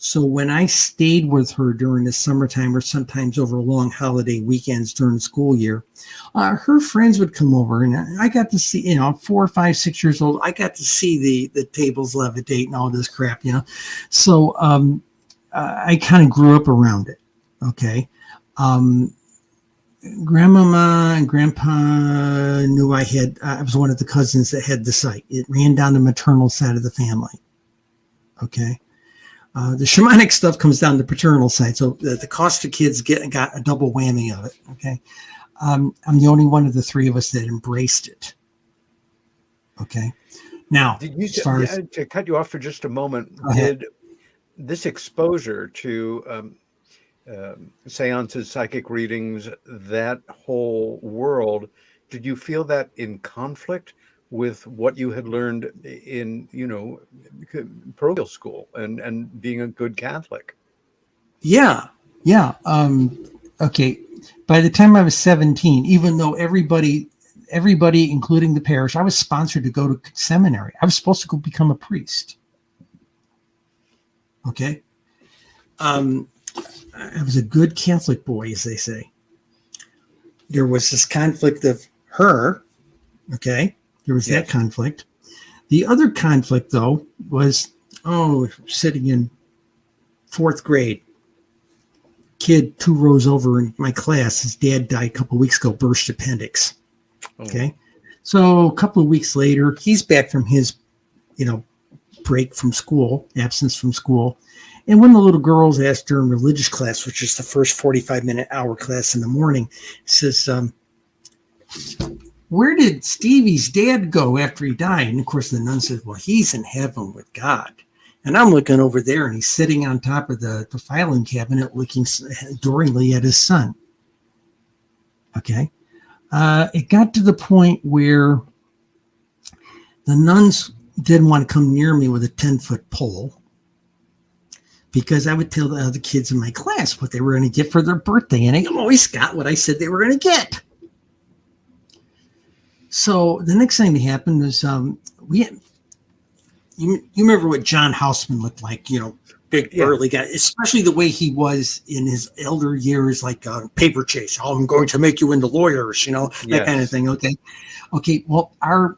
So when I stayed with her during the summertime or sometimes over long holiday weekends during the school year, her friends would come over and I got to see, 4, 5, 6 years old, I got to see the tables levitate and all this crap, So I kind of grew up around it. Okay. Grandmama and grandpa knew I was one of the cousins that had the sight. It ran down the maternal side of the family. Okay. The shamanic stuff comes down the paternal side. So the Costa kids got a double whammy of it. Okay. I'm the only one of the 3 of us that embraced it. Okay. Now, to cut you off for just a moment, did this exposure to seances, psychic readings, that whole world, did you feel that in conflict with what you had learned in, parochial school and being a good Catholic? Yeah. Yeah. Okay. By the time I was 17, even though everybody, including the parish, I was sponsored to go to seminary. I was supposed to go become a priest. Okay. I was a good Catholic boy, as they say. There was this conflict of her. Okay. There was that conflict. The other conflict, though, was, sitting in 4th grade. Kid 2 rows over in my class, his dad died a couple of weeks ago, burst appendix. Okay. So a couple of weeks later, he's back from his, break from school, absence from school. And one of the little girls asked during religious class, which is the first 45-minute hour class in the morning, says, where did Stevie's dad go after he died? And of course the nun says, well, he's in heaven with God. And I'm looking over there, and he's sitting on top of the filing cabinet looking adoringly at his son. Okay. It got to the point where the nuns didn't want to come near me with a 10-foot pole because I would tell the other kids in my class what they were going to get for their birthday, and they always got what I said they were going to get. So the next thing that happened was you remember what John Houseman looked like, big burly guy, especially the way he was in his elder years, like Paper Chase. I'm going to make you into lawyers, that kind of thing. Okay. Well, our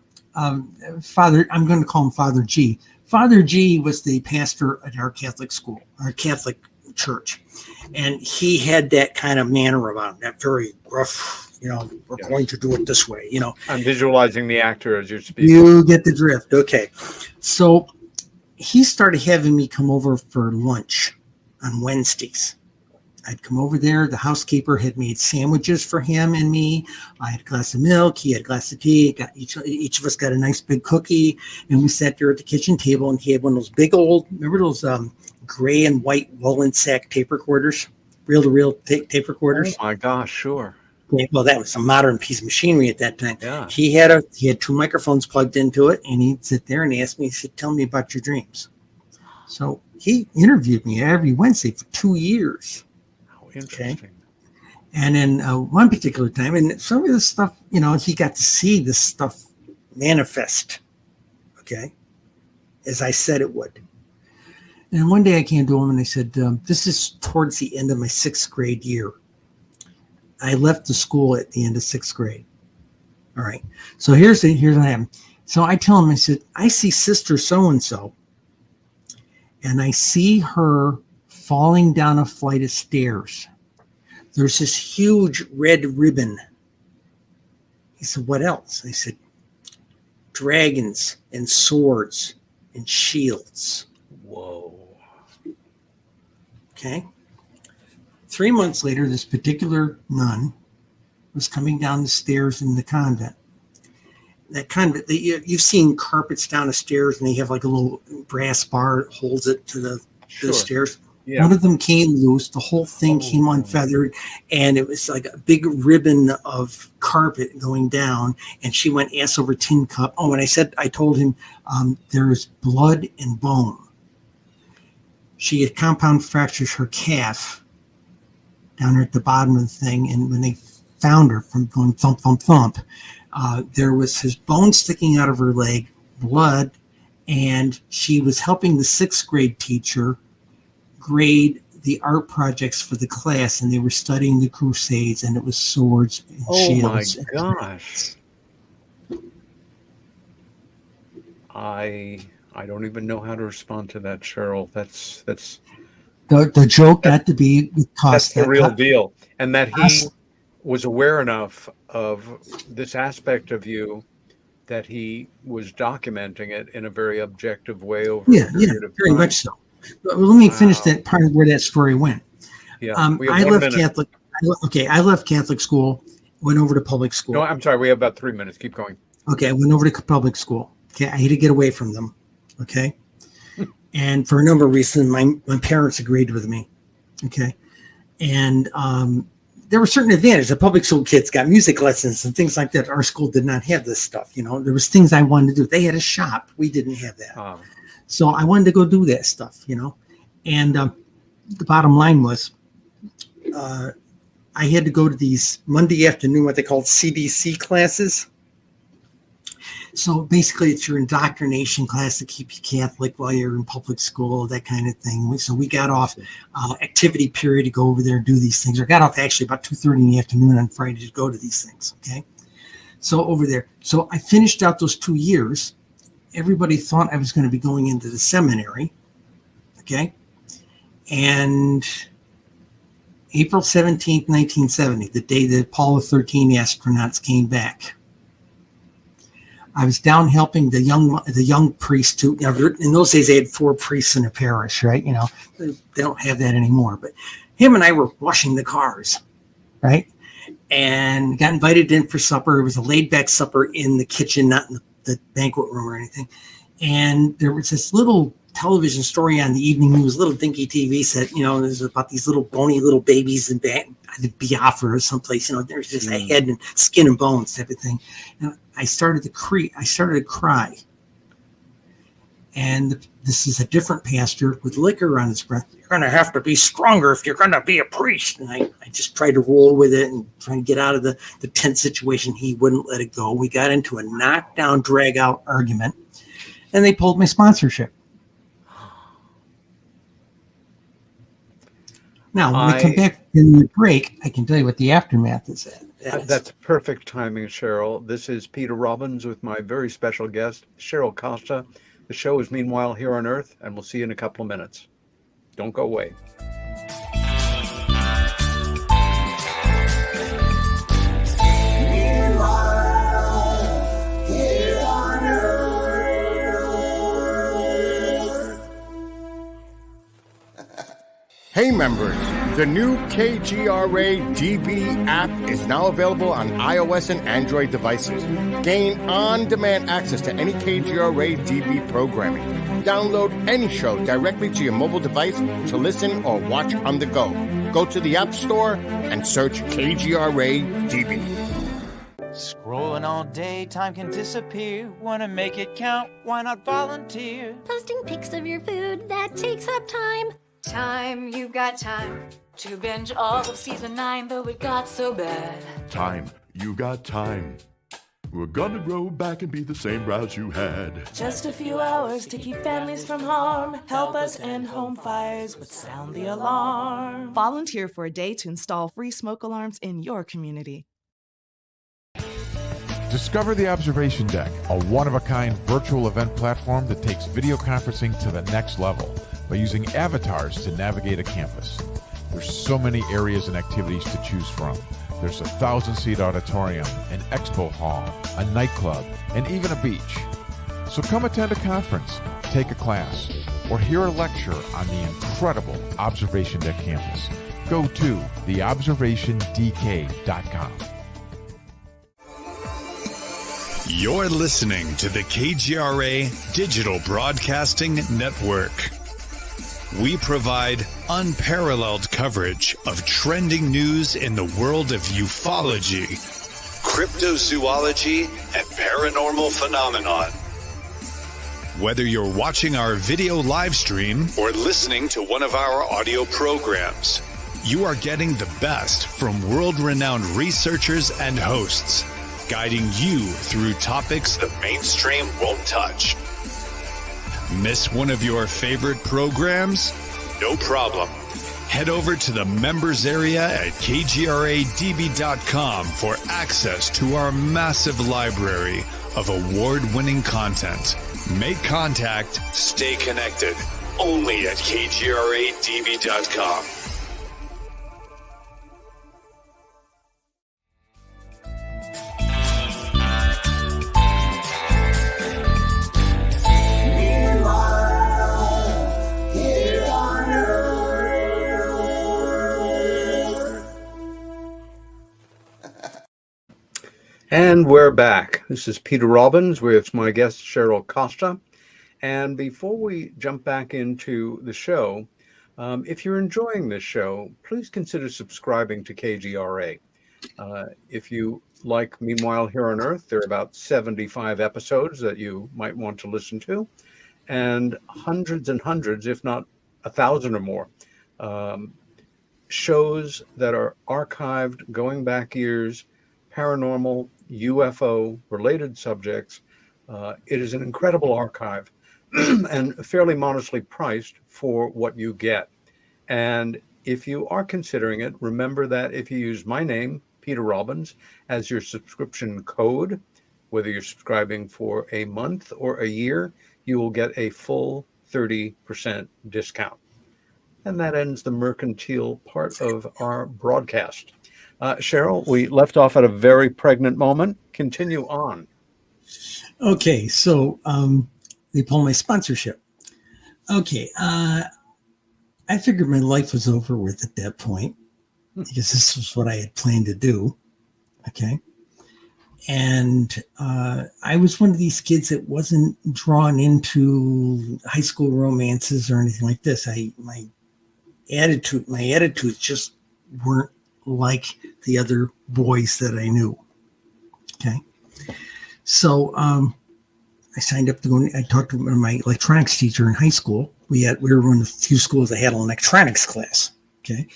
father, I'm going to call him Father G. Father G was the pastor at our Catholic school, our Catholic church. And he had that kind of manner about him, that very rough, we're going to do it this way, I'm visualizing the actor as you're speaking. You get the drift. Okay. So he started having me come over for lunch on Wednesdays. I'd come over there. The housekeeper had made sandwiches for him and me. I had a glass of milk. He had a glass of tea. Each of us got a nice big cookie. And we sat there at the kitchen table, and he had one of those big old, remember those gray and white Woolen sack tape recorders? Reel-to-reel tape recorders? Oh, my gosh, sure. Well, that was a modern piece of machinery at that time. Yeah. He had 2 microphones plugged into it, and he'd sit there and ask me, he said, tell me about your dreams. So he interviewed me every Wednesday for 2 years. Oh, interesting. Okay. And then one particular time, and some of this stuff, he got to see this stuff manifest, okay, as I said it would. And one day I came to him and I said, this is towards the end of my 6th grade year. I left the school at the end of 6th grade. All right. So here's what happened. So I tell him, I said, I see Sister so-and-so, and I see her falling down a flight of stairs. There's this huge red ribbon. He said, what else? I said, dragons and swords and shields. Whoa. Okay. 3 months later, this particular nun was coming down the stairs in the convent. That convent, you've seen carpets down the stairs, and they have like a little brass bar that holds it to the stairs. Yeah. One of them came loose. The whole thing came unfeathered, and it was like a big ribbon of carpet going down, and she went ass over tin cup. Oh, and I told him there's blood and bone. She had compound fractured her calf down there at the bottom of the thing, and when they found her from going thump, thump, thump, there was his bone sticking out of her leg, blood, and she was helping the 6th grade teacher grade the art projects for the class, and they were studying the Crusades, and it was swords and shields. Oh my gosh. I don't even know how to respond to that, Cheryl. That's the joke got to be because that's the real deal, and that he was aware enough of this aspect of you that he was documenting it in a very objective way over a period of very time. much so. But let me finish that part of where that story went. Yeah, I left Catholic. I left Catholic school, went over to public school. No, I'm sorry. We have about 3 minutes. Keep going. Okay, I went over to public school. Okay, I had to get away from them. Okay, and for a number of reasons, my parents agreed with me. Okay, and there were certain advantages. The public school kids got music lessons and things like that. Our school did not have this stuff. There was things I wanted to do. They had a shop. We didn't have that. So I wanted to go do that stuff. And the bottom line was I had to go to these Monday afternoon, what they called CDC classes. So basically, it's your indoctrination class to keep you Catholic while you're in public school, that kind of thing. So we got off activity period to go over there and do these things. I got off actually about 2:30 in the afternoon on Friday to go to these things, okay? So over there. So I finished out those 2 years. Everybody thought I was going to be going into the seminary, okay? And April 17th, 1970, the day that Apollo 13 astronauts came back, I was down helping the young priest who, in those days they had 4 priests in a parish, right? You know, they don't have that anymore. But him and I were washing the cars, right? And got invited in for supper. It was a laid-back supper in the kitchen, not in the banquet room or anything. And there was this little television story on the evening news, little dinky TV set, you know, it was about these little bony little babies in Biafra or someplace, you know, there's just a head and skin and bones type of thing. And I started to cry. And this is a different pastor with liquor on his breath. You're going to have to be stronger if you're going to be a priest. And I just tried to roll with it and try to get out of the tense situation. He wouldn't let it go. We got into a knockdown, drag out argument, and they pulled my sponsorship. Now, when we come back in the break, I can tell you what the aftermath is. That's perfect timing, Cheryl. This is Peter Robbins with my very special guest, Cheryl Costa. The show is Meanwhile Here on Earth, and we'll see you in a couple of minutes. Don't go away. Hey members, the new KGRA DB app is now available on iOS and Android devices. Gain on-demand access to any KGRA DB programming. Download any show directly to your mobile device to listen or watch on the go. Go to the App Store and search KGRA DB. Scrolling all day, time can disappear. Wanna make it count? Why not volunteer? Posting pics of your food, that takes up time. Time, you got time to binge all of season 9, though it got so bad. Time, you got time. We're gonna grow back and be the same browse you had. Just a few hours to keep families from harm. Help us end home fires, but sound the alarm. Volunteer for a day to install free smoke alarms in your community. Discover the Observation Deck, a one-of-a-kind virtual event platform that takes video conferencing to the next level by using avatars to navigate a campus. There's so many areas and activities to choose from. There's a 1,000-seat auditorium, an expo hall, a nightclub, and even a beach. So come attend a conference, take a class, or hear a lecture on the incredible Observation Deck campus. Go to theobservationdk.com. You're listening to the KGRA Digital Broadcasting Network. We provide unparalleled coverage of trending news in the world of ufology, cryptozoology, and paranormal phenomenon. Whether you're watching our video live stream or listening to one of our audio programs, you are getting the best from world-renowned researchers and hosts, guiding you through topics the mainstream won't touch. Miss one of your favorite programs? No problem. Head over to the members area at kgradb.com for access to our massive library of award-winning content. Make contact, stay connected, only at kgradb.com. And we're back. This is Peter Robbins with my guest, Cheryl Costa. And before we jump back into the show, if you're enjoying this show, please consider subscribing to KGRA. If you like Meanwhile Here on Earth, there are about 75 episodes that you might want to listen to, and hundreds, if not 1,000 or more, shows that are archived going back years, paranormal, UFO related subjects. It is an incredible archive and fairly modestly priced for what you get. And if you are considering it, remember that if you use my name, Peter Robbins, as your subscription code, whether you're subscribing for a month or a year, you will get a full 30% discount. And that ends the mercantile part of our broadcast. Cheryl, we left off at a very pregnant moment. Continue on. Okay, so they pulled my sponsorship. Okay, I figured my life was over with at that point because this was what I had planned to do. Okay. And I was one of these kids that wasn't drawn into high school romances or anything like this. My attitudes just weren't like the other boys that I knew. Okay. So I signed up to go. I talked to my electronics teacher in high school. We were one of the few schools that had an electronics class. Okay.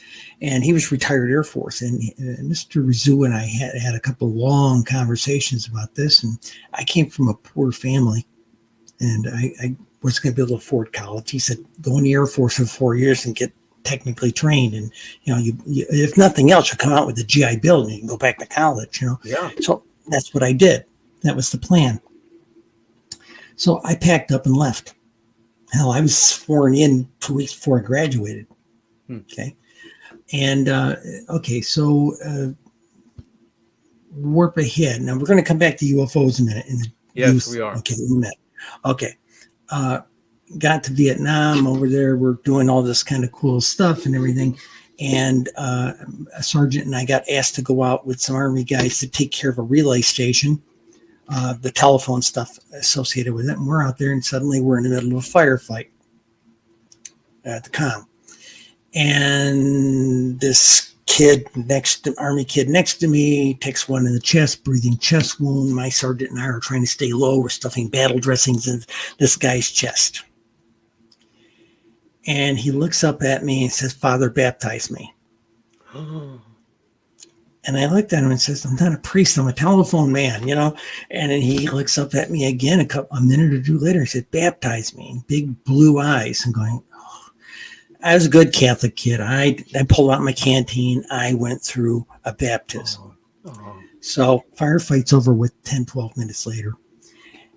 And he was retired Air Force. And Mr. Rizou and I had a couple of long conversations about this. And I came from a poor family and I was going to be able to afford college. He said, go in the Air Force for 4 years and get technically trained. And, you if nothing else, you'll come out with a GI Bill and you can go back to college, Yeah. So that's what I did. That was the plan. So I packed up and left. Hell, I was sworn in 2 weeks before I graduated. Okay. And, so warp ahead. Now we're going to come back to UFOs in a minute. Yes, we are. Okay. We met. Okay. Got to Vietnam over there. We're doing all this kind of cool stuff and everything. And a sergeant and I got asked to go out with some Army guys to take care of a relay station, the telephone stuff associated with it. And we're out there and suddenly we're in the middle of a firefight at the comm. And this Army kid next to me takes one in the chest, breathing chest wound. My sergeant and I are trying to stay low. We're stuffing battle dressings in this guy's chest. And he looks up at me and says, "Father, baptize me." And I looked at him and says, "I'm not a priest, I'm a telephone man, And then he looks up at me again a minute or two later. He said, "Baptize me." Big blue eyes. I'm going, I was a good Catholic kid. I pulled out my canteen. I went through a baptism. So firefight's over with 10, 12 minutes later.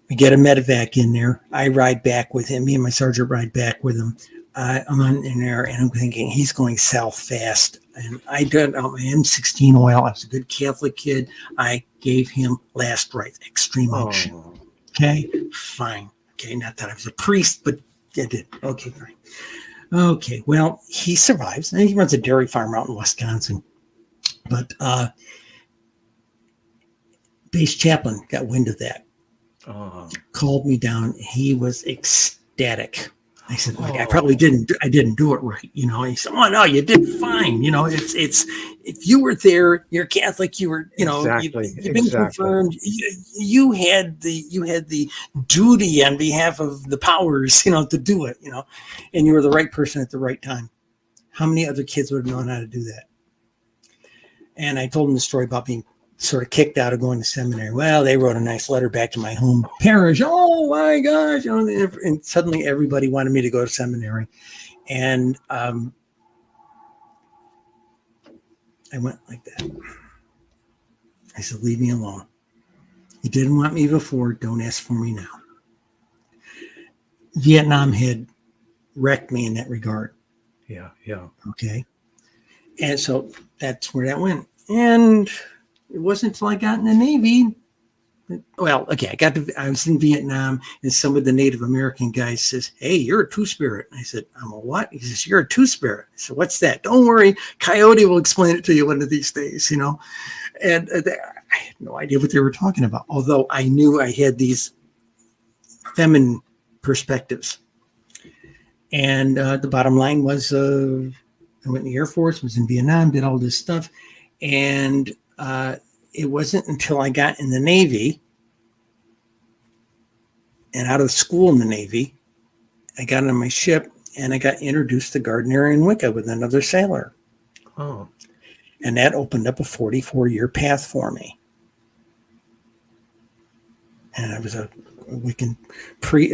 We get a medevac in there. I ride back with him. Me and my sergeant ride back with him. I'm on in there and I'm thinking he's going south fast. And I did my M16 oil. I was a good Catholic kid. I gave him last rites, extreme unction. Okay, fine. Okay, not that I was a priest, but I did. Okay, fine. Okay, well, he survives. And he runs a dairy farm out in Wisconsin. But base chaplain got wind of that. Called me down. He was ecstatic. I said, I probably didn't do it right. He said, "Oh no, you did fine. It's if you were there, you're Catholic, you were, Exactly. you've been confirmed. You had the duty on behalf of the powers, to do it, and you were the right person at the right time. How many other kids would have known how to do that?" And I told him the story about being sort of kicked out of going to seminary. Well, they wrote a nice letter back to my home parish. Oh my gosh. And suddenly everybody wanted me to go to seminary. And I went like that. I said, "Leave me alone. You didn't want me before. Don't ask for me now." Vietnam had wrecked me in that regard. Yeah. Okay. And so that's where that went. And it wasn't until I got in the Navy. Well, okay, I was in Vietnam, and some of the Native American guys says, "Hey, you're a two-spirit." I said, "I'm a what?" He says, "You're a two-spirit." I said, "What's that?" "Don't worry, Coyote will explain it to you one of these days, And I had no idea what they were talking about, although I knew I had these feminine perspectives. And the bottom line was I went in the Air Force, was in Vietnam, did all this stuff, and it wasn't until I got in the Navy and out of school in the Navy, I got on my ship and I got introduced to Gardnerian Wicca with another sailor. Oh. And that opened up a 44-year path for me. And I was a Wiccan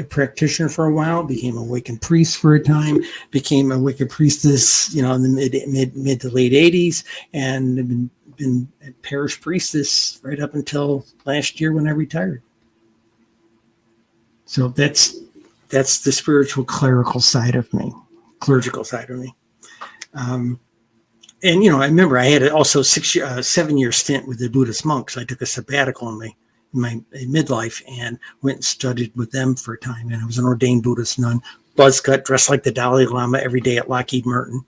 practitioner for a while, became a Wiccan priest for a time, became a Wiccan priestess, in the mid to late 80s, and been a parish priestess right up until last year when I retired. So that's the spiritual clerical side of me, clerical side of me. And I remember I had also 7-year stint with the Buddhist monks. I took a sabbatical in my midlife and went and studied with them for a time. And I was an ordained Buddhist nun, buzz cut, dressed like the Dalai Lama every day at Lockheed Martin.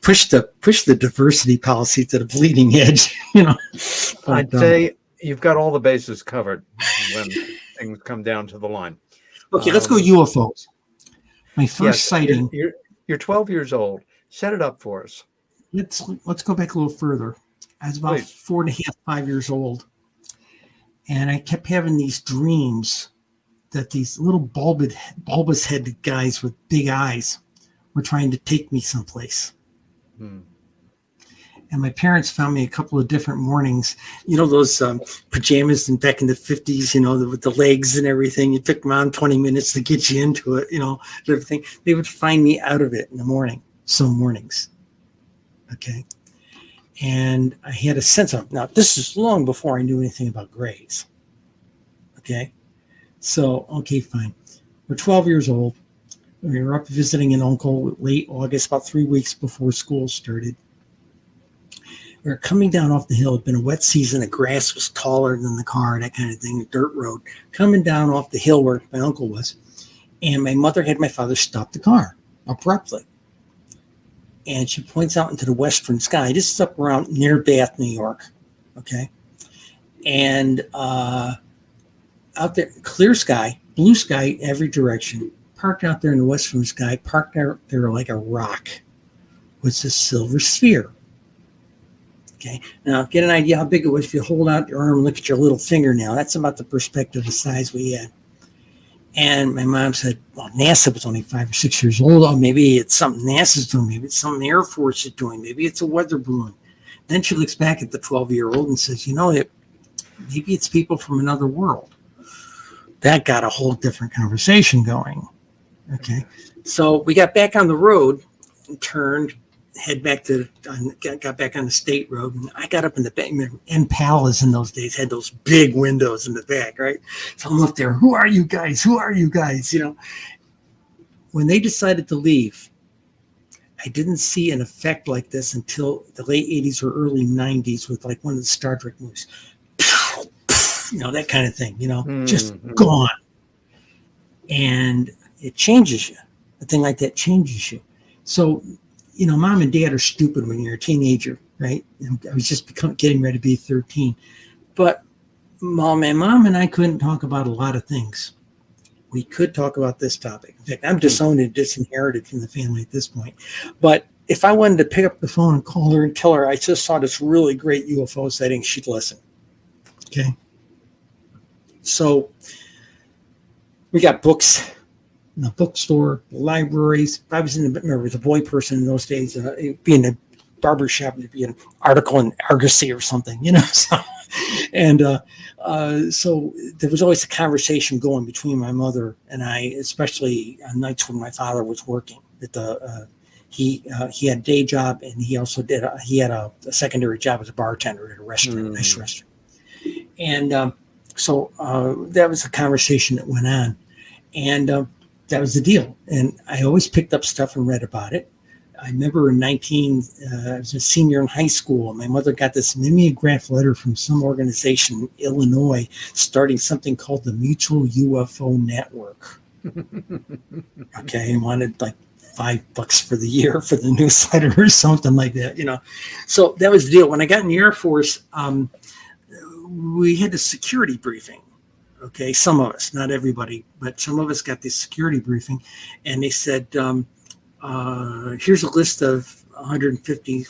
Push the diversity policy to the bleeding edge. I'd say you've got all the bases covered when things come down to the line. Okay, let's go UFOs. My first sighting. You're 12 years old. Set it up for us. Let's go back a little further. I was about 4.5, 5 years old. And I kept having these dreams that these little bulbous headed guys with big eyes were trying to take me someplace. And my parents found me a couple of different mornings. Those pajamas back in the 50s, with the legs and everything. You took them on 20 minutes to get you into it, everything. They would find me out of it in the morning, some mornings. Okay. And I had a sense of, now this is long before I knew anything about grays. Okay. So, okay, fine. We're 12 years old. We were up visiting an uncle late August, about 3 weeks before school started. We were coming down off the hill. It had been a wet season. The grass was taller than the car, that kind of thing, a dirt road. Coming down off the hill where my uncle was. And my mother had my father stop the car abruptly. And she points out into the western sky. This is up around near Bath, New York. Okay. And out there, clear sky, blue sky, every direction. Parked out there in the western sky, parked out there like a rock was a silver sphere. Okay. Now get an idea how big it was if you hold out your arm and look at your little fingernail. That's about the perspective of size we had. And my mom said, well, NASA was only 5 or 6 years old. Oh, maybe it's something NASA's doing. Maybe it's something the Air Force is doing. Maybe it's a weather balloon. Then she looks back at the 12-year-old and says, maybe it's people from another world. That got a whole different conversation going. Okay. So we got back on the road and turned, got back on the state road. And I got up in the back. Impalas in those days had those big windows in the back, right? So I'm up there. Who are you guys? Who are you guys? When they decided to leave, I didn't see an effect like this until the late 80s or early 90s with like one of the Star Trek movies. That kind of thing, just gone. And it changes you. A thing like that changes you. So, mom and dad are stupid when you're a teenager, right? I was just getting ready to be 13. But mom and I couldn't talk about a lot of things. We could talk about this topic. In fact, I'm disowned and disinherited from the family at this point. But if I wanted to pick up the phone and call her and tell her I just saw this really great UFO sighting, she'd listen. Okay. So we got books in the bookstore, libraries. I was a boy person in those days. Being a barbershop, it'd be an article in Argosy or something, So, so there was always a conversation going between my mother and I, especially on nights when my father was working. He had a day job, and he also he had a secondary job as a bartender at a restaurant, a nice restaurant. And so that was a conversation that went on, and that was the deal. And I always picked up stuff and read about it. I remember I was a senior in high school. My mother got this mimeograph letter from some organization in Illinois starting something called the Mutual UFO Network. Okay, and wanted like $5 for the year for the newsletter or something like that, So that was the deal. When I got in the Air Force, we had a security briefing. Okay, some of us, not everybody, but some of us got this security briefing, and they said, here's a list of 150,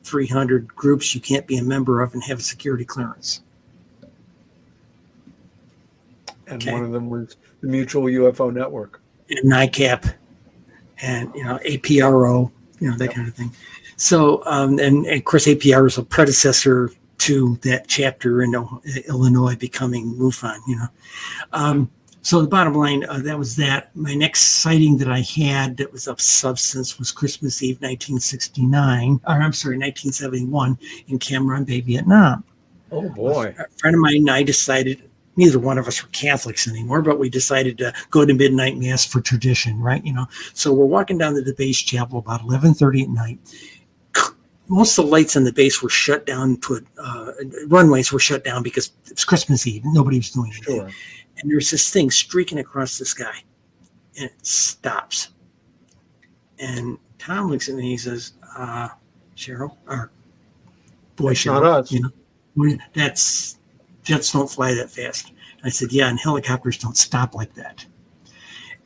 300 groups you can't be a member of and have a security clearance. And one of them was the Mutual UFO Network. And NICAP. and APRO, that kind of thing. So, and of course, APR is a predecessor to that chapter in Illinois becoming MUFON. So the bottom line, that was that. My next sighting that I had that was of substance was Christmas Eve, 1971 in Cam Ranh Bay, Vietnam. Oh boy! A friend of mine and I decided. Neither one of us were Catholics anymore, but we decided to go to midnight mass for tradition, right? So we're walking down to the base chapel about 11:30 at night. Most of the lights on the base were shut down. Runways were shut down because it was Christmas Eve. Nobody was doing anything. Sure. And there's this thing streaking across the sky, and it stops. And Tom looks at me and he says, "Cheryl, or boy, that's Cheryl, not us. That's jets don't fly that fast." And I said, "Yeah, and helicopters don't stop like that."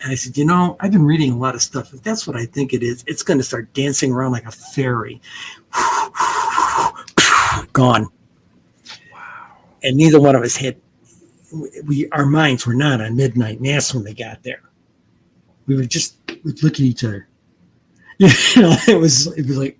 And I said, I've been reading a lot of stuff. If that's what I think it is, it's going to start dancing around like a fairy. Gone. Wow. And neither one of us had, our minds were not on midnight mass when they got there. We'd look at each other. It was like,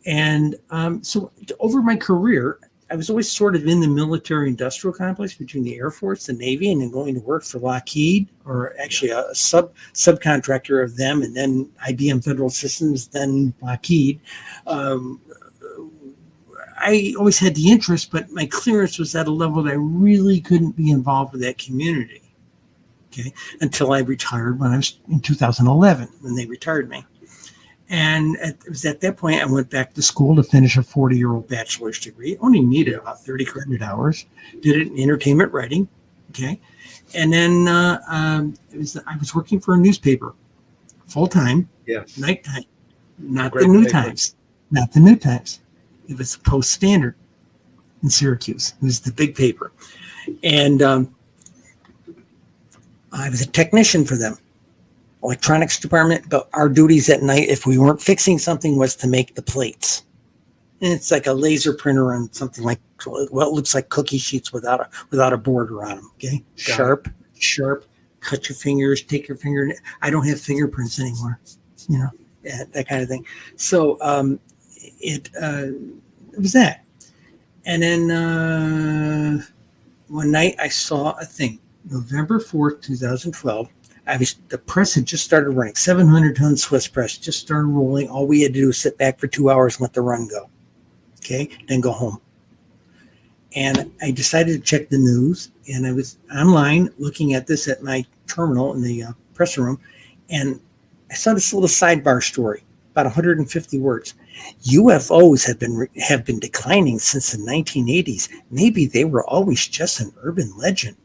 And so over my career, I was always sort of in the military industrial complex between the Air Force, the Navy, and then going to work for Lockheed, or actually a subcontractor of them, and then IBM Federal Systems, then Lockheed. I always had the interest, but my clearance was at a level that I really couldn't be involved with that community. Okay, until I retired when I was in 2011, when they retired me. And it was at that point I went back to school to finish a 40-year-old bachelor's degree. Only needed about 30 credit hours. Did it in entertainment writing. Okay. And then I was working for a newspaper full-time, yes, nighttime, not the New Times. Not the New Times. It was the Post Standard in Syracuse. It was the big paper. And I was a technician for them. Electronics department, but our duties at night, if we weren't fixing something, was to make the plates. And it's like a laser printer on something like, well, it looks like cookie sheets without a border on them. Okay, sharp, cut your fingers, take your finger. I don't have fingerprints anymore, that kind of thing. So it was that. And then one night I saw a thing, November 4th, 2012. The press had just started running, 700-ton Swiss press, just started rolling. All we had to do was sit back for 2 hours and let the run go. Okay, then go home. And I decided to check the news, and I was online looking at this at my terminal in the press room, and I saw this little sidebar story, about 150 words. UFOs have been declining since the 1980s. Maybe they were always just an urban legend.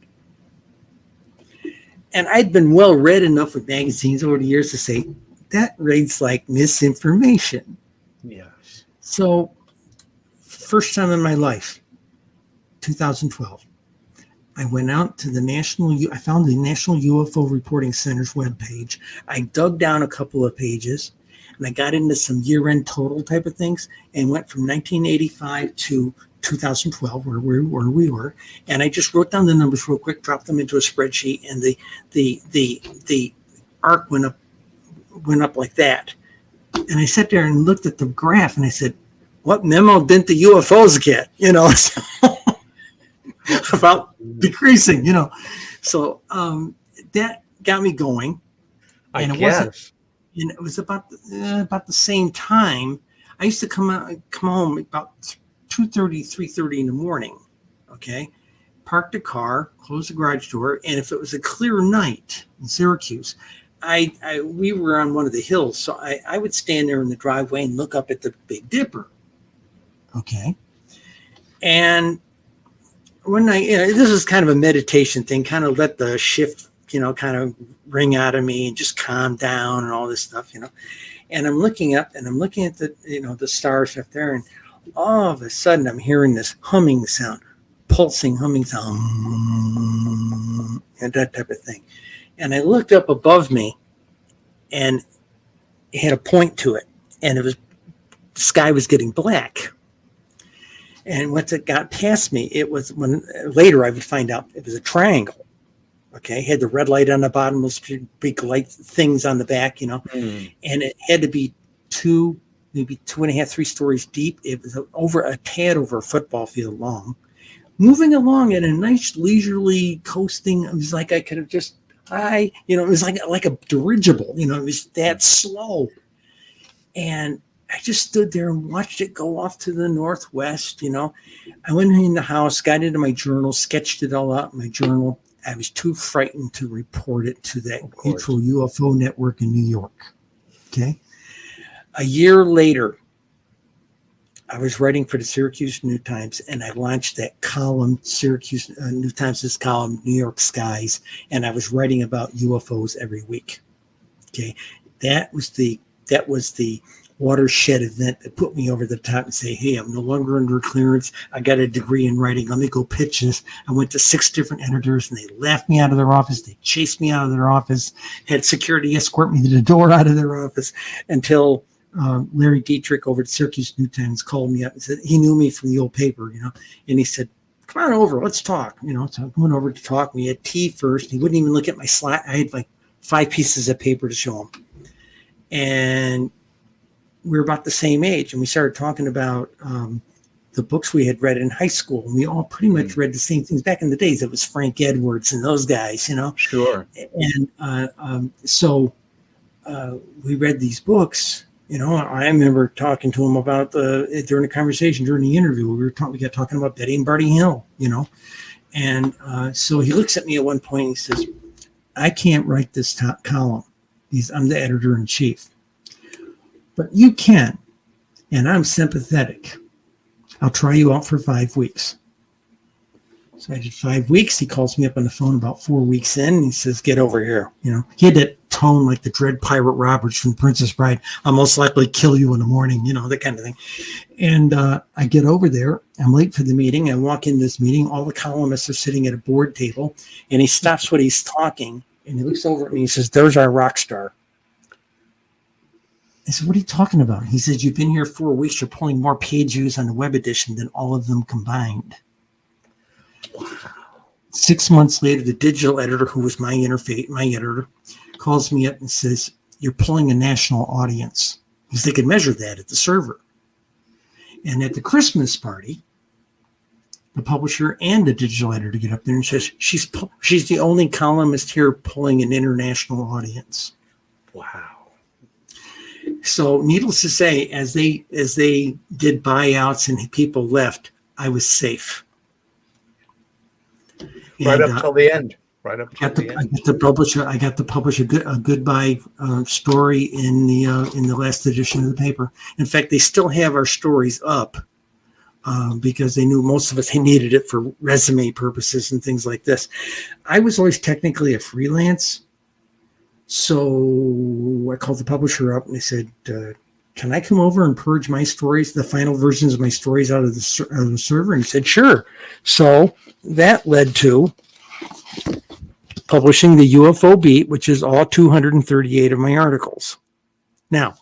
And I'd been well read enough with magazines over the years to say that reads like misinformation. Yes. So, first time in my life, 2012, I went out to I found the National UFO Reporting Center's webpage. I dug down a couple of pages, and I got into some year-end total type of things, and went from 1985 to 2012, where we were, and I just wrote down the numbers real quick, dropped them into a spreadsheet, and the arc went up like that. And I sat there and looked at the graph, and I said, "What memo didn't the UFOs get?" About decreasing, So that got me going. And it was about the same time. I used to come home about 2:30, 3:30 in the morning, okay? Park the car, close the garage door, and if it was a clear night in Syracuse, we were on one of the hills, so I would stand there in the driveway and look up at the Big Dipper, okay? And one night, this is kind of a meditation thing, kind of let the shift, kind of ring out of me and just calm down and all this stuff, And I'm looking up and I'm looking at the stars up there, and all of a sudden, I'm hearing this humming sound, pulsing humming sound, and that type of thing. And I looked up above me, and it had a point to it, and the sky was getting black. And once it got past me, it was later I would find out it was a triangle. Okay, had the red light on the bottom, those big light things on the back, and it had to be maybe 2.5, 3 stories deep. It was over a football field long, moving along at a nice leisurely coasting. It was like I could have just it was like a dirigible, it was that slow. And I just stood there and watched it go off to the northwest. I went in the house, got into my journal, sketched it all out in my journal. I was too frightened to report it to that mutual UFO network in New York. Okay. A year later, I was writing for the Syracuse New Times, and I launched that column, Syracuse New Times' column, New York Skies, and I was writing about UFOs every week. Okay. That was the watershed event that put me over the top and say, hey, I'm no longer under clearance. I got a degree in writing. Let me go pitch this. I went to 6 different editors, and they laughed me out of their office. They chased me out of their office, had security escort me to the door out of their office until Larry Dietrich over at Syracuse New Times called me up and said he knew me from the old paper, and he said, come on over, let's talk. So I went over to talk. We had tea first. He wouldn't even look at my slide. I had like 5 pieces of paper to show him. And we were about the same age, and we started talking about the books we had read in high school. And we all pretty much read the same things. Back in the days, it was Frank Edwards and those guys, Sure. And so we read these books. I remember talking to him about during the conversation, during the interview, we got talking about Betty and Barty Hill, And so he looks at me at one point and he says, I can't write this top column. I'm the editor-in-chief. But you can, and I'm sympathetic. I'll try you out for 5 weeks. So I did 5 weeks. He calls me up on the phone about 4 weeks in, and he says, get over here. He had that tone like the Dread Pirate Roberts from Princess Bride. I'll most likely kill you in the morning, that kind of thing. And I get over there. I'm late for the meeting. I walk in this meeting. All the columnists are sitting at a board table, and he stops what he's talking, and he looks over at me and he says, there's our rock star. I said, what are you talking about? He said, you've been here 4 weeks. You're pulling more page views on the web edition than all of them combined. Wow. 6 months later, the digital editor, who was my editor, calls me up and says, you're pulling a national audience. Because they could measure that at the server. And at the Christmas party, the publisher and the digital editor get up there and says, she's the only columnist here pulling an international audience. Wow. So needless to say, as they did buyouts and people left, I was safe. Right up till the end. Right up till the end. I got to publish a goodbye story in the last edition of the paper. In fact, they still have our stories up because they knew most of us needed it for resume purposes and things like this. I was always technically a freelance. So I called the publisher up and they said, can I come over and purge my stories, the final versions of my stories out of the server? And he said, sure. So that led to publishing the UFO Beat, which is all 238 of my articles. Now,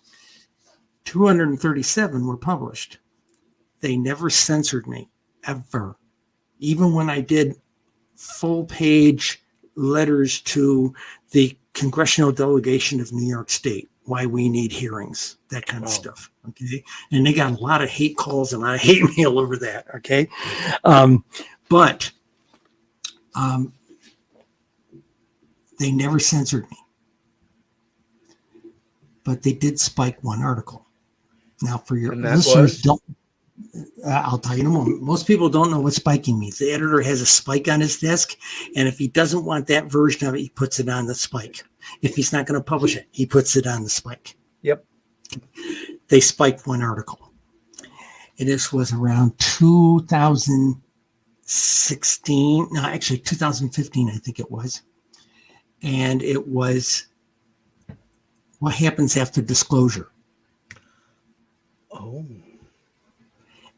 237 were published. They never censored me, ever. Even when I did full page letters to the congressional delegation of New York State, why we need hearings, that kind of stuff. Okay. And they got a lot of hate calls and a lot of hate mail over that. Okay. But they never censored me. But they did spike one article. Now, for your listeners, I'll tell you in a moment. Most people don't know what spiking means. The editor has a spike on his desk, and if he doesn't want that version of it, he puts it on the spike. If he's not going to publish it, he puts it on the spike. Yep. They spiked one article. And this was around 2015, I think it was. And it was what happens after disclosure. Oh.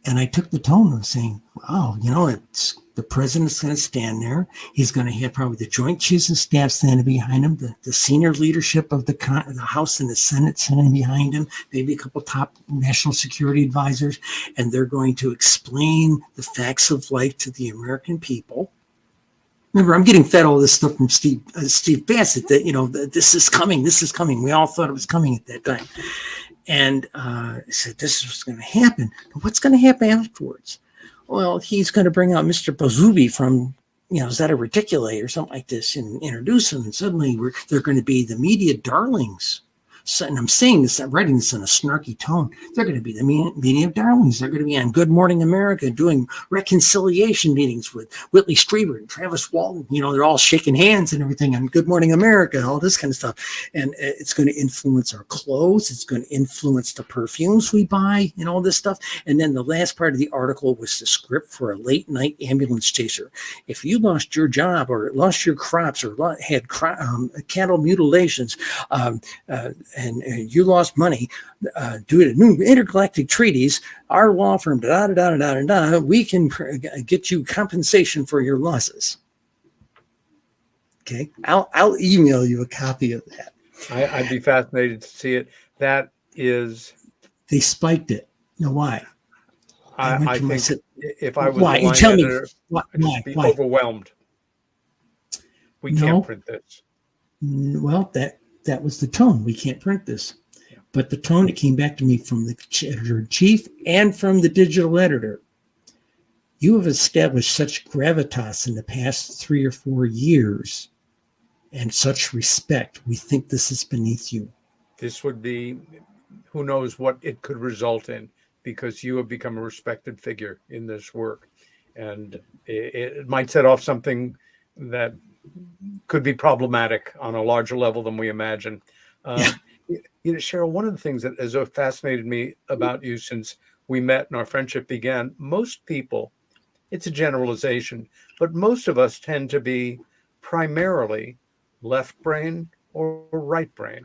And I took the tone of saying, wow, it's the president's going to stand there. He's going to have probably the Joint Chiefs of Staff standing behind him, the senior leadership of the House and the Senate standing behind him, maybe a couple top national security advisors, and they're going to explain the facts of life to the American people. Remember, I'm getting fed all this stuff from Steve Bassett that, this is coming. We all thought it was coming at that time. And I said, this is what's going to happen. What's going to happen afterwards? Well, he's going to bring out Mr. Bozubi from, Zeta Reticuli or something like this and introduce him. And suddenly they're going to be the media darlings. So, and I'm saying this, I'm writing this in a snarky tone. They're going to be the media darlings. They're going to be on Good Morning America doing reconciliation meetings with Whitley Strieber and Travis Walton. They're all shaking hands and everything on Good Morning America, all this kind of stuff. And it's going to influence our clothes. It's going to influence the perfumes we buy and all this stuff. And then the last part of the article was the script for a late night ambulance chaser. If you lost your job or lost your crops or had cattle mutilations, and you lost money due to new intergalactic treaties, our law firm, we can get you compensation for your losses. Okay, I'll email you a copy of that. I'd be fascinated to see it. That is, they spiked it. Why? I think if I was why? a line Tell editor, me I'd just be overwhelmed. We can't print this. Well, that was the tone. We can't print this. Yeah. But the tone that came back to me from the editor-in-chief and from the digital editor, you have established such gravitas in the past 3 or 4 years and such respect. We think this is beneath you. This would be, who knows what it could result in, because you have become a respected figure in this work. And it might set off something that could be problematic on a larger level than we imagine. Cheryl, one of the things that has fascinated me about you since we met and our friendship began, most people, it's a generalization, but most of us tend to be primarily left brain or right brain.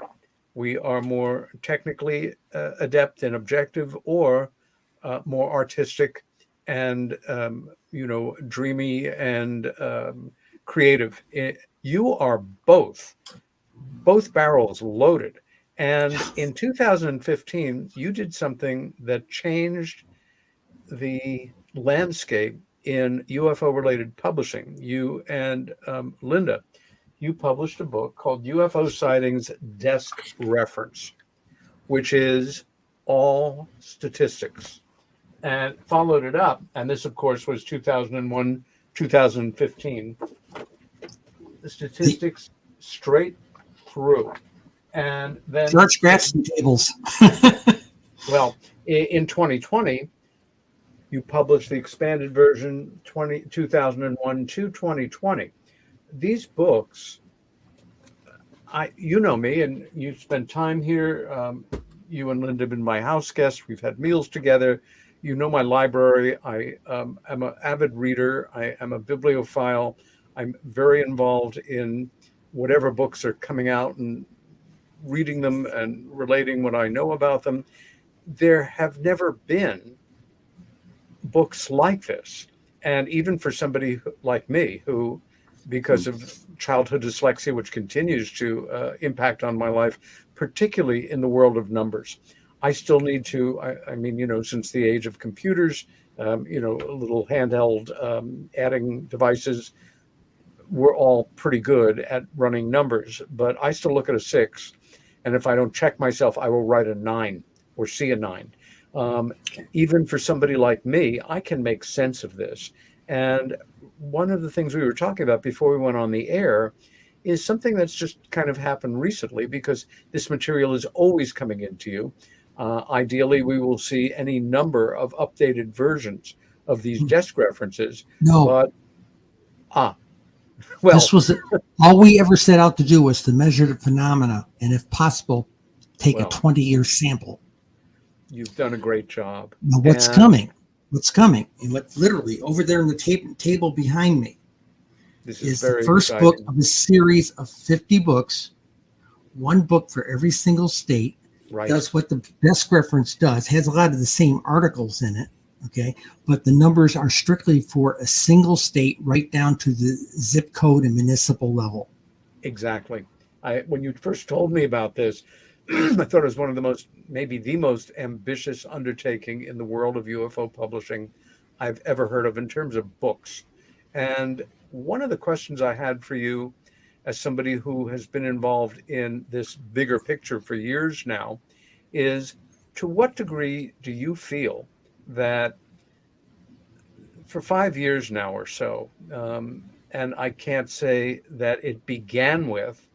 We are more technically adept and objective, or more artistic and, dreamy and creative. You are both barrels loaded. And in 2015, you did something that changed the landscape in UFO related publishing. You and Linda, you published a book called UFO Sightings Desk Reference, which is all statistics, and followed it up. And this, of course, was 2001, 2015. The statistics straight through. And then George graphs and tables. Well, in 2020, you published the expanded version 2001 to 2020. These books, you know me, and you spent time here. You and Linda have been my house guests. We've had meals together. You know my library. I am an avid reader. I am a bibliophile. I'm very involved in whatever books are coming out and reading them and relating what I know about them. There have never been books like this. And even for somebody like me, who, because of childhood dyslexia, which continues to impact on my life, particularly in the world of numbers, I still need to, since the age of computers, little handheld adding devices, we're all pretty good at running numbers, but I still look at a 6. And if I don't check myself, I will write a 9 or see a 9. Even for somebody like me, I can make sense of this. And one of the things we were talking about before we went on the air is something that's just kind of happened recently, because this material is always coming into you. Ideally, we will see any number of updated versions of these desk references. No. But, this was all we ever set out to do, was to measure the phenomena, and if possible, take a 20-year sample. You've done a great job. Now, what's coming? And what literally over there in the table behind me is the first book of a series of 50 books, one book for every single state. Right. That's what the desk reference does. Has a lot of the same articles in it. Okay, but the numbers are strictly for a single state, right down to the zip code and municipal level. Exactly. When you first told me about this, I thought it was one of the most, maybe the most ambitious undertaking in the world of UFO publishing I've ever heard of in terms of books. And one of the questions I had for you, as somebody who has been involved in this bigger picture for years now, is to what degree do you feel that for 5 years now or so, and I can't say that it began with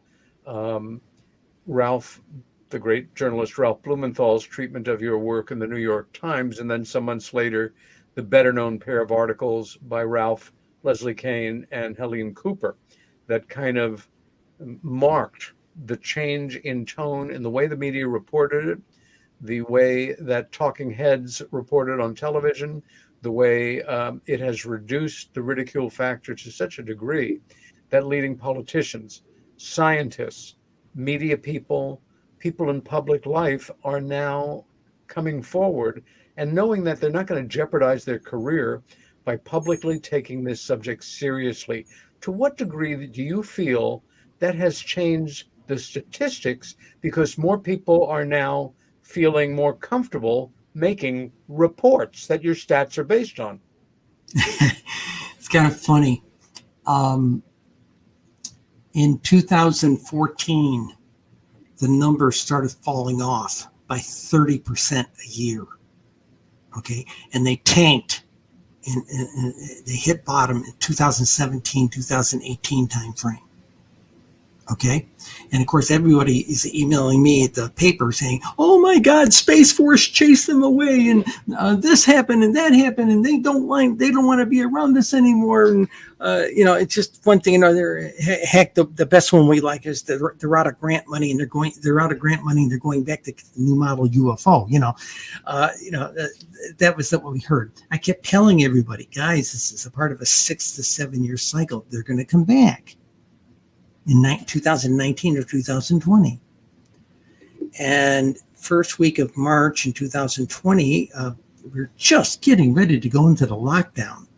Ralph, the great journalist Ralph Blumenthal's treatment of your work in the New York Times, and then some months later, the better known pair of articles by Ralph, Leslie Kane, and Helene Cooper that kind of marked the change in tone in the way the media reported it, the way that talking heads reported on television, the way it has reduced the ridicule factor to such a degree that leading politicians, scientists, media people, people in public life are now coming forward and knowing that they're not going to jeopardize their career by publicly taking this subject seriously. To what degree do you feel that has changed the statistics because more people are now feeling more comfortable making reports that your stats are based on? It's kind of funny. In 2014, the numbers started falling off by 30% a year. Okay. And they tanked and they hit bottom in 2017, 2018 timeframe. Okay. And of course, everybody is emailing me at the paper saying, oh my God, Space Force chased them away. And this happened and that happened. And they don't want to be around us anymore. And, it's just one thing or another. Heck, the best one we like is they're out of grant money and they're out of grant money and they're going back to the new model UFO. That was what we heard. I kept telling everybody, guys, this is a part of a 6 to 7 year cycle. They're going to come back in 2019 or 2020. And first week of March in 2020, we're just getting ready to go into the lockdown.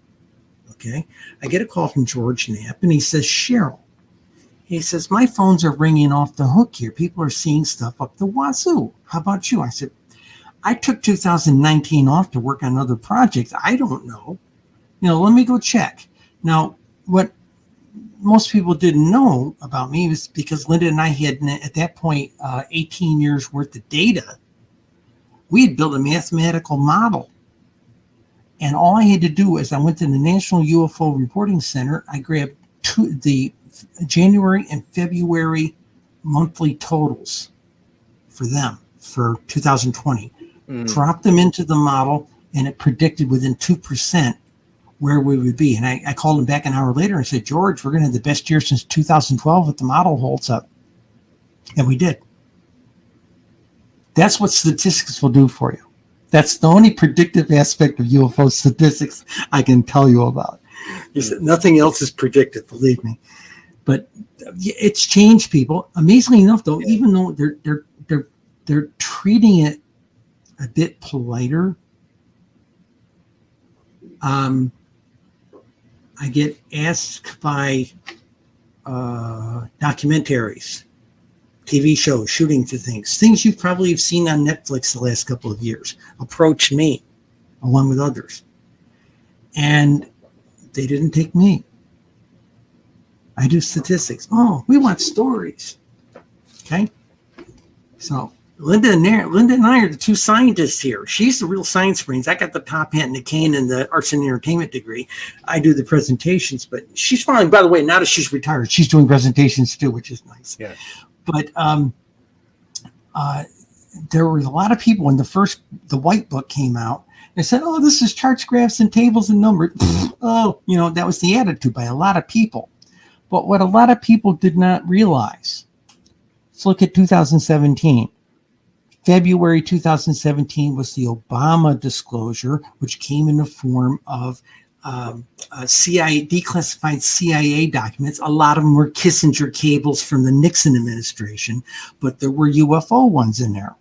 Okay. I get a call from George Knapp and he says, Cheryl, he says, my phones are ringing off the hook here. People are seeing stuff up the wazoo. How about you? I said, I took 2019 off to work on other projects. I don't know. Let me go check. Now, what most people didn't know about me was because Linda and I had at that point 18 years worth of data. We had built a mathematical model. And all I had to do is I went to the National UFO Reporting Center. I grabbed the January and February monthly totals for them for 2020, dropped them into the model, and it predicted within 2% where we would be. And I called him back an hour later and said, George, we're going to have the best year since 2012 if the model holds up. And we did. That's what statistics will do for you. That's the only predictive aspect of UFO statistics I can tell you about. Nothing else is predictive, believe me. But it's changed people. Amazingly enough, though, even though they're treating it a bit politer, I get asked by documentaries, TV shows, shooting to things you probably have seen on Netflix the last couple of years, approach me along with others. And they didn't take me. I do statistics. Oh, we want stories. Okay. So Linda and I are the two scientists here. She's the real science brains. I got the top hat and the cane and the arts and entertainment degree. I do the presentations, but she's fine. By the way, now that she's retired, she's doing presentations too, which is nice. Yeah. But there were a lot of people when the white book came out. They said, "Oh, this is charts, graphs, and tables and numbers." That was the attitude by a lot of people. But what a lot of people did not realize, let's look at 2017. February 2017 was the Obama disclosure, which came in the form of CIA, declassified CIA documents. A lot of them were Kissinger cables from the Nixon administration, but there were UFO ones in there.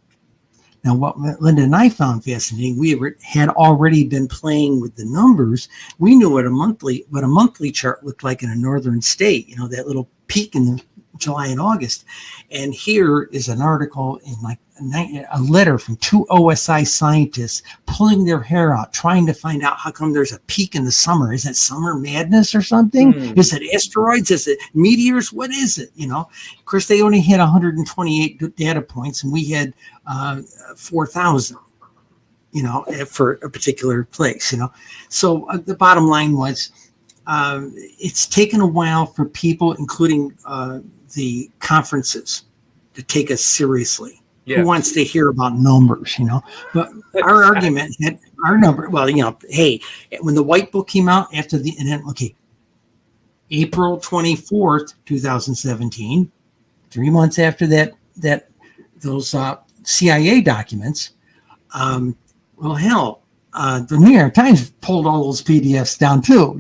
Now, what Linda and I found fascinating, we had already been playing with the numbers. We knew what a monthly chart looked like in a northern state. That little peak in July and August. And here is an article in like a letter from 2 OSI scientists pulling their hair out, trying to find out how come there's a peak in the summer. Is that summer madness or something? Is it asteroids? Is it meteors? What is it? Of course, they only had 128 data points, and we had 4,000. For a particular place. So the bottom line was, it's taken a while for people, including the conferences, to take us seriously. Yes. Who wants to hear about numbers, But our argument had our number. Well, hey, when the White Book came out after the event, April 24th, 2017, 3 months after those CIA documents. Well, hell, the New York Times pulled all those PDFs down too,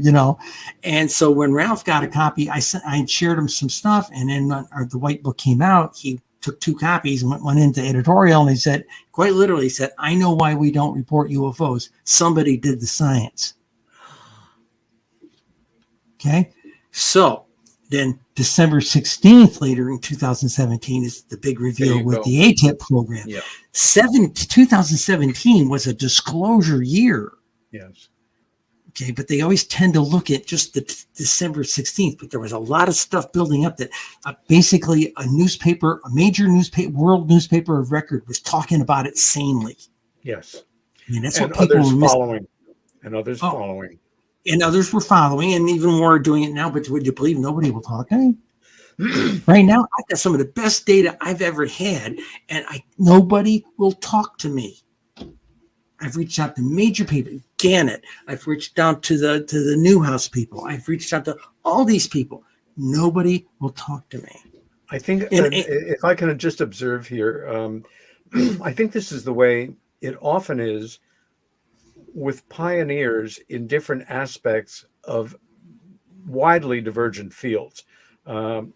And so when Ralph got a copy, I shared him some stuff, and then when the White Book came out, he took 2 copies and went into editorial, and he said, quite literally, I know why we don't report UFOs. Somebody did the science. Okay, so then December 16th, later in 2017, is the big reveal with the ATIP program. Yeah. 2017 was a disclosure year. Yes. Okay, but they always tend to look at just the December 16th, but there was a lot of stuff building up that basically a major newspaper, world newspaper of record was talking about it sanely. Yes. That's and what people others were following. And others following. And others were following, and even more doing it now. But would you believe nobody will talk to me? Right now, I've got some of the best data I've ever had, and nobody will talk to me. I've reached out to major people, Gannett. I've reached out to the Newhouse people. I've reached out to all these people. Nobody will talk to me. I think if I can just observe here, I think this is the way it often is with pioneers in different aspects of widely divergent fields. One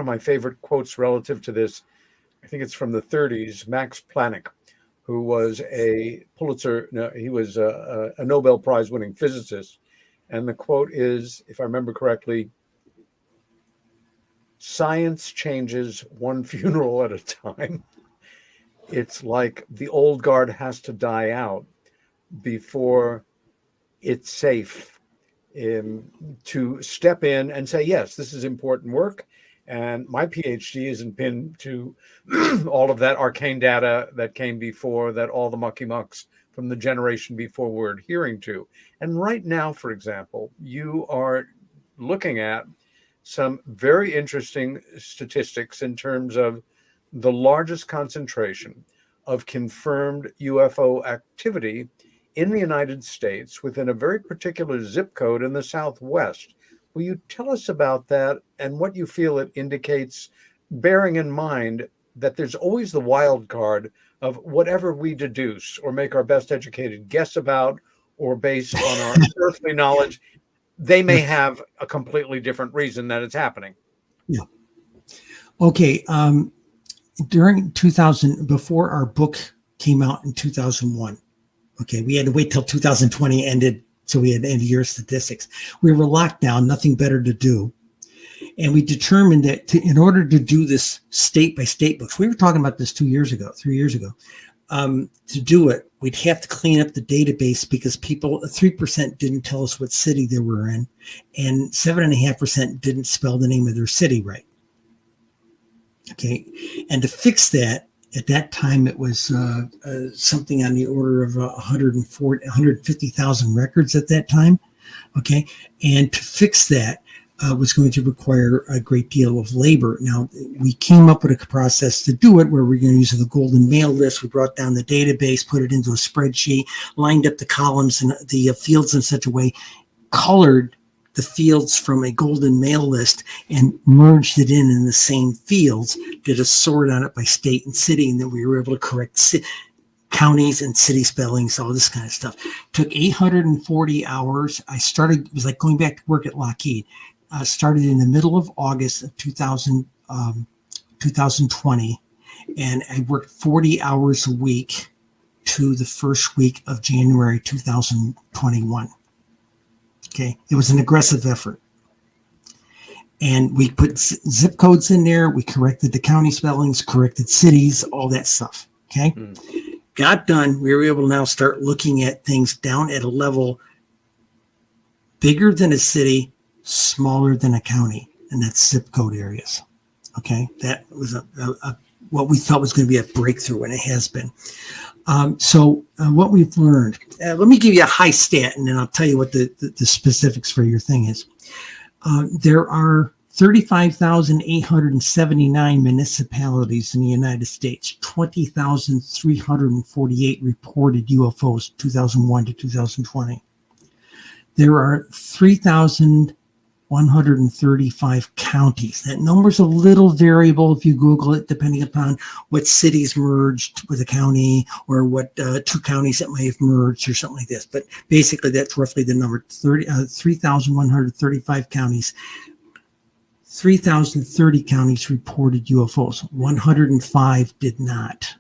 of my favorite quotes relative to this, I think it's from the 30s, Max Planck, who was a Nobel Prize winning physicist. And the quote is, if I remember correctly, science changes one funeral at a time. It's like the old guard has to die out before it's safe to step in and say, yes, this is important work. And my PhD isn't pinned to all of that arcane data that came before, that all the mucky mucks from the generation before we're adhering to. And right now, for example, you are looking at some very interesting statistics in terms of the largest concentration of confirmed UFO activity in the United States within a very particular zip code in the Southwest. Will you tell us about that and what you feel it indicates, bearing in mind that there's always the wild card of whatever we deduce or make our best educated guess about or based on our earthly knowledge, they may have a completely different reason that it's happening. Yeah. Okay. During 2000, before our book came out in 2001, okay, we had to wait till 2020 ended, so we had end-of-year statistics. We were locked down, nothing better to do. And we determined that in order to do this state-by-state books, we were talking about this 3 years ago, to do it, we'd have to clean up the database because 3% didn't tell us what city they were in, and 7.5% didn't spell the name of their city right. Okay, and to fix that, at that time, it was something on the order of 150,000 records at that time. Okay, and to fix that was going to require a great deal of labor. Now, we came up with a process to do it where we're going to use the golden mail list. We brought down the database, put it into a spreadsheet, lined up the columns and the fields in such a way, colored the fields from a golden mail list and merged it in the same fields, did a sort on it by state and city, and then we were able to correct counties and city spellings, all this kind of stuff. Took 840 hours. It was like going back to work at Lockheed. Started in the middle of August of 2020, and I worked 40 hours a week to the first week of January 2021. Okay, it was an aggressive effort. And we put zip codes in there. We corrected the county spellings, corrected cities, all that stuff. Okay. Got done. We were able to now start looking at things down at a level bigger than a city, smaller than a county, and that's zip code areas. Okay. That was what we thought was going to be a breakthrough, and it has been. So what we've learned, let me give you a high stat, and then I'll tell you what the specifics for your thing is. There are 35,879 municipalities in the United States, 20,348 reported UFOs 2001 to 2020. There are 3,135 counties. That number's a little variable if you Google it, depending upon what cities merged with a county or what two counties that may have merged or something like this. But basically, that's roughly the number, 3,135 counties. 3,030 counties reported UFOs. 105 did not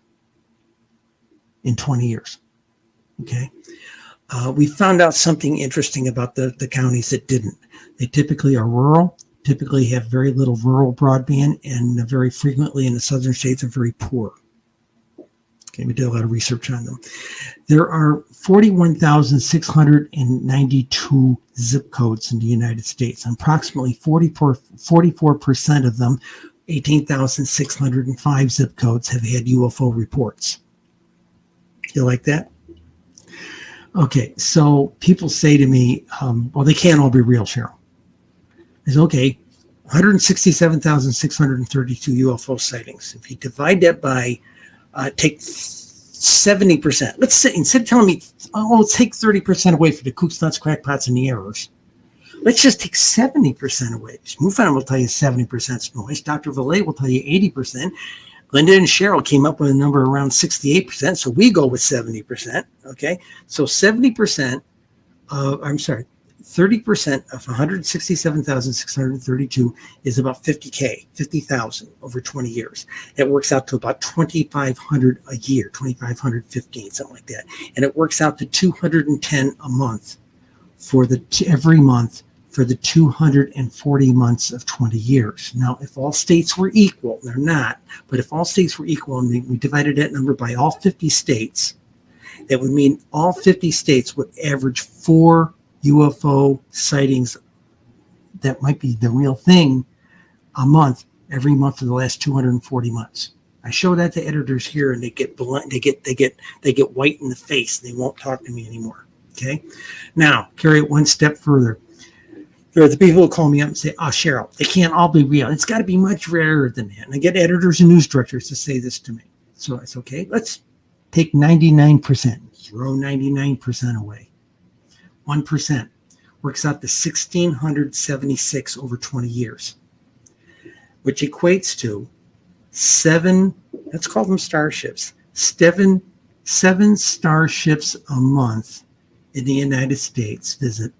in 20 years. Okay. We found out something interesting about the counties that didn't. They typically are rural, typically have very little rural broadband, and very frequently in the southern states are very poor. Okay, we did a lot of research on them. There are 41,692 zip codes in the United States. Approximately 44% of them, 18,605 zip codes, have had UFO reports. You like that? Okay, so people say to me, well, they can't all be real, Cheryl. I say, okay, 167,632 UFO sightings. If you divide that by, take 70%. Let's say, instead of telling me, oh, let's take 30% away for the kooks, nuts, crackpots, and the errors. Let's just take 70% away. MUFON will tell you 70% noise. Dr. Valet will tell you 80%. Linda and Cheryl came up with a number around 68%, so we go with 70%. Okay, so 30% of 167,632 is about 50,000 over 20 years. That works out to about 2,500 a year, 2,515, something like that. And it works out to 210 a month for every month for the 240 months of 20 years. Now, if all states were equal, they're not, but if all states were equal and we divided that number by all 50 states, that would mean all 50 states would average 4 UFO sightings that might be the real thing a month, every month for the last 240 months. I show that to editors here, and they get blunt, they get white in the face. They won't talk to me anymore. Okay. Now, carry it one step further. There are the people who call me up and say, oh, Cheryl, they can't all be real. It's got to be much rarer than that. And I get editors and news directors to say this to me. So it's okay. Let's take 99%, throw 99% away. 1% works out to 1,676 over 20 years, which equates to 7, let's call them starships, 7 starships a month in the United States visit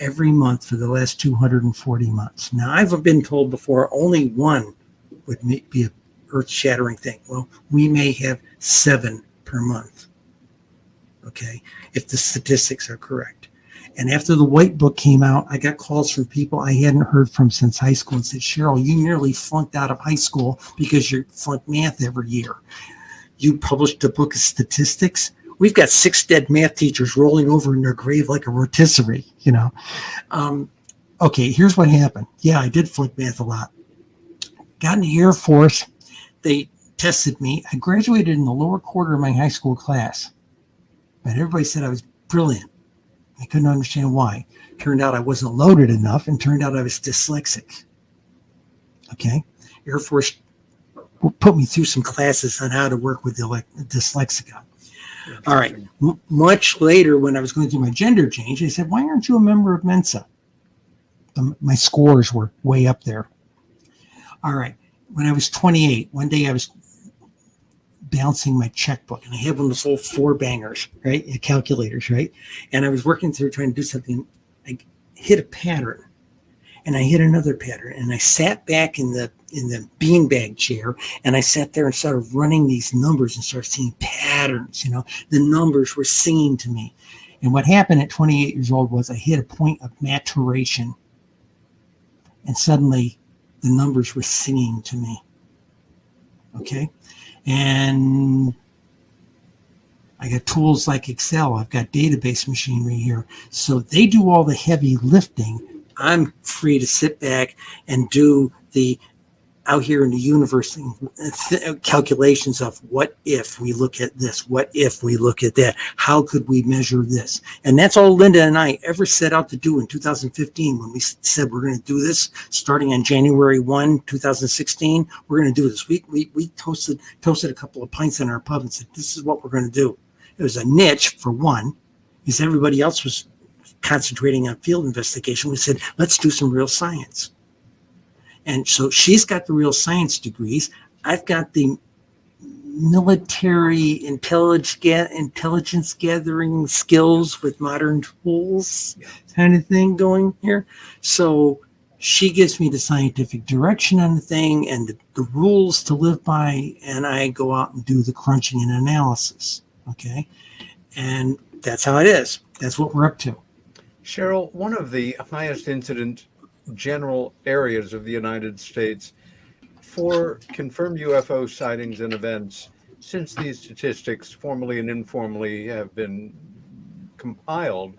every month for the last 240 months. Now, I've been told before only one would be an earth-shattering thing. Well, we may have 7 per month, okay, if the statistics are correct. And after the White Book came out, I got calls from people I hadn't heard from since high school and said, Cheryl, you nearly flunked out of high school because you flunked math every year. You published a book of statistics. We've got 6 dead math teachers rolling over in their grave like a rotisserie, you know. Okay, here's what happened. Yeah, I did flunk math a lot. Got in the Air Force. They tested me. I graduated in the lower quarter of my high school class. But everybody said I was brilliant. I couldn't understand why. Turned out I wasn't loaded enough, and turned out I was dyslexic. Okay? Air Force put me through some classes on how to work with dyslexia. All right. Much later, when I was going through my gender change, they said, why aren't you a member of Mensa? My scores were way up there. All right. When I was 28, one day I was balancing my checkbook, and I had one of those old 4-bangers, right? Calculators, right? And I was working through trying to do something. I hit a pattern, and I hit another pattern, and I sat back in the beanbag chair, and I sat there and started running these numbers and started seeing patterns. You know, the numbers were singing to me. And what happened at 28 years old was I hit a point of maturation. And suddenly the numbers were singing to me. Okay. And I got tools like Excel. I've got database machinery here. So they do all the heavy lifting. I'm free to sit back and do the out here in the universe calculations of what if we look at this, what if we look at that, how could we measure this? And that's all Linda and I ever set out to do in 2015 when we said we're going to do this starting on January 1, 2016. We're going to do this. We toasted a couple of pints in our pub and said, this is what we're going to do. It was a niche for one, because everybody else was concentrating on field investigation. We said, let's do some real science. And so she's got the real science degrees. I've got the military intelligence gathering skills with modern tools kind of thing going here. So she gives me the scientific direction on the thing and the rules to live by, and I go out and do the crunching and analysis. Okay. And that's how it is. That's what we're up to. Cheryl, one of the highest incident general areas of the United States for confirmed UFO sightings and events, since these statistics formally and informally have been compiled,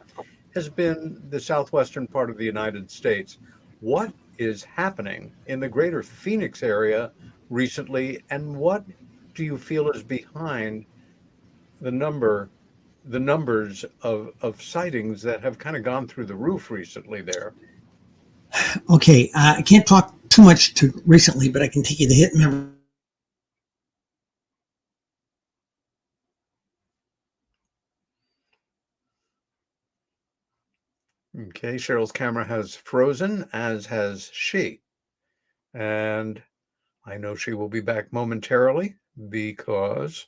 has been the southwestern part of the United States. What is happening in the greater Phoenix area recently, and what do you feel is behind the numbers of sightings that have kind of gone through the roof recently there? Okay, I can't talk too much to recently, but I can take you to hit memory. Okay, Cheryl's camera has frozen, as has she. And I know she will be back momentarily because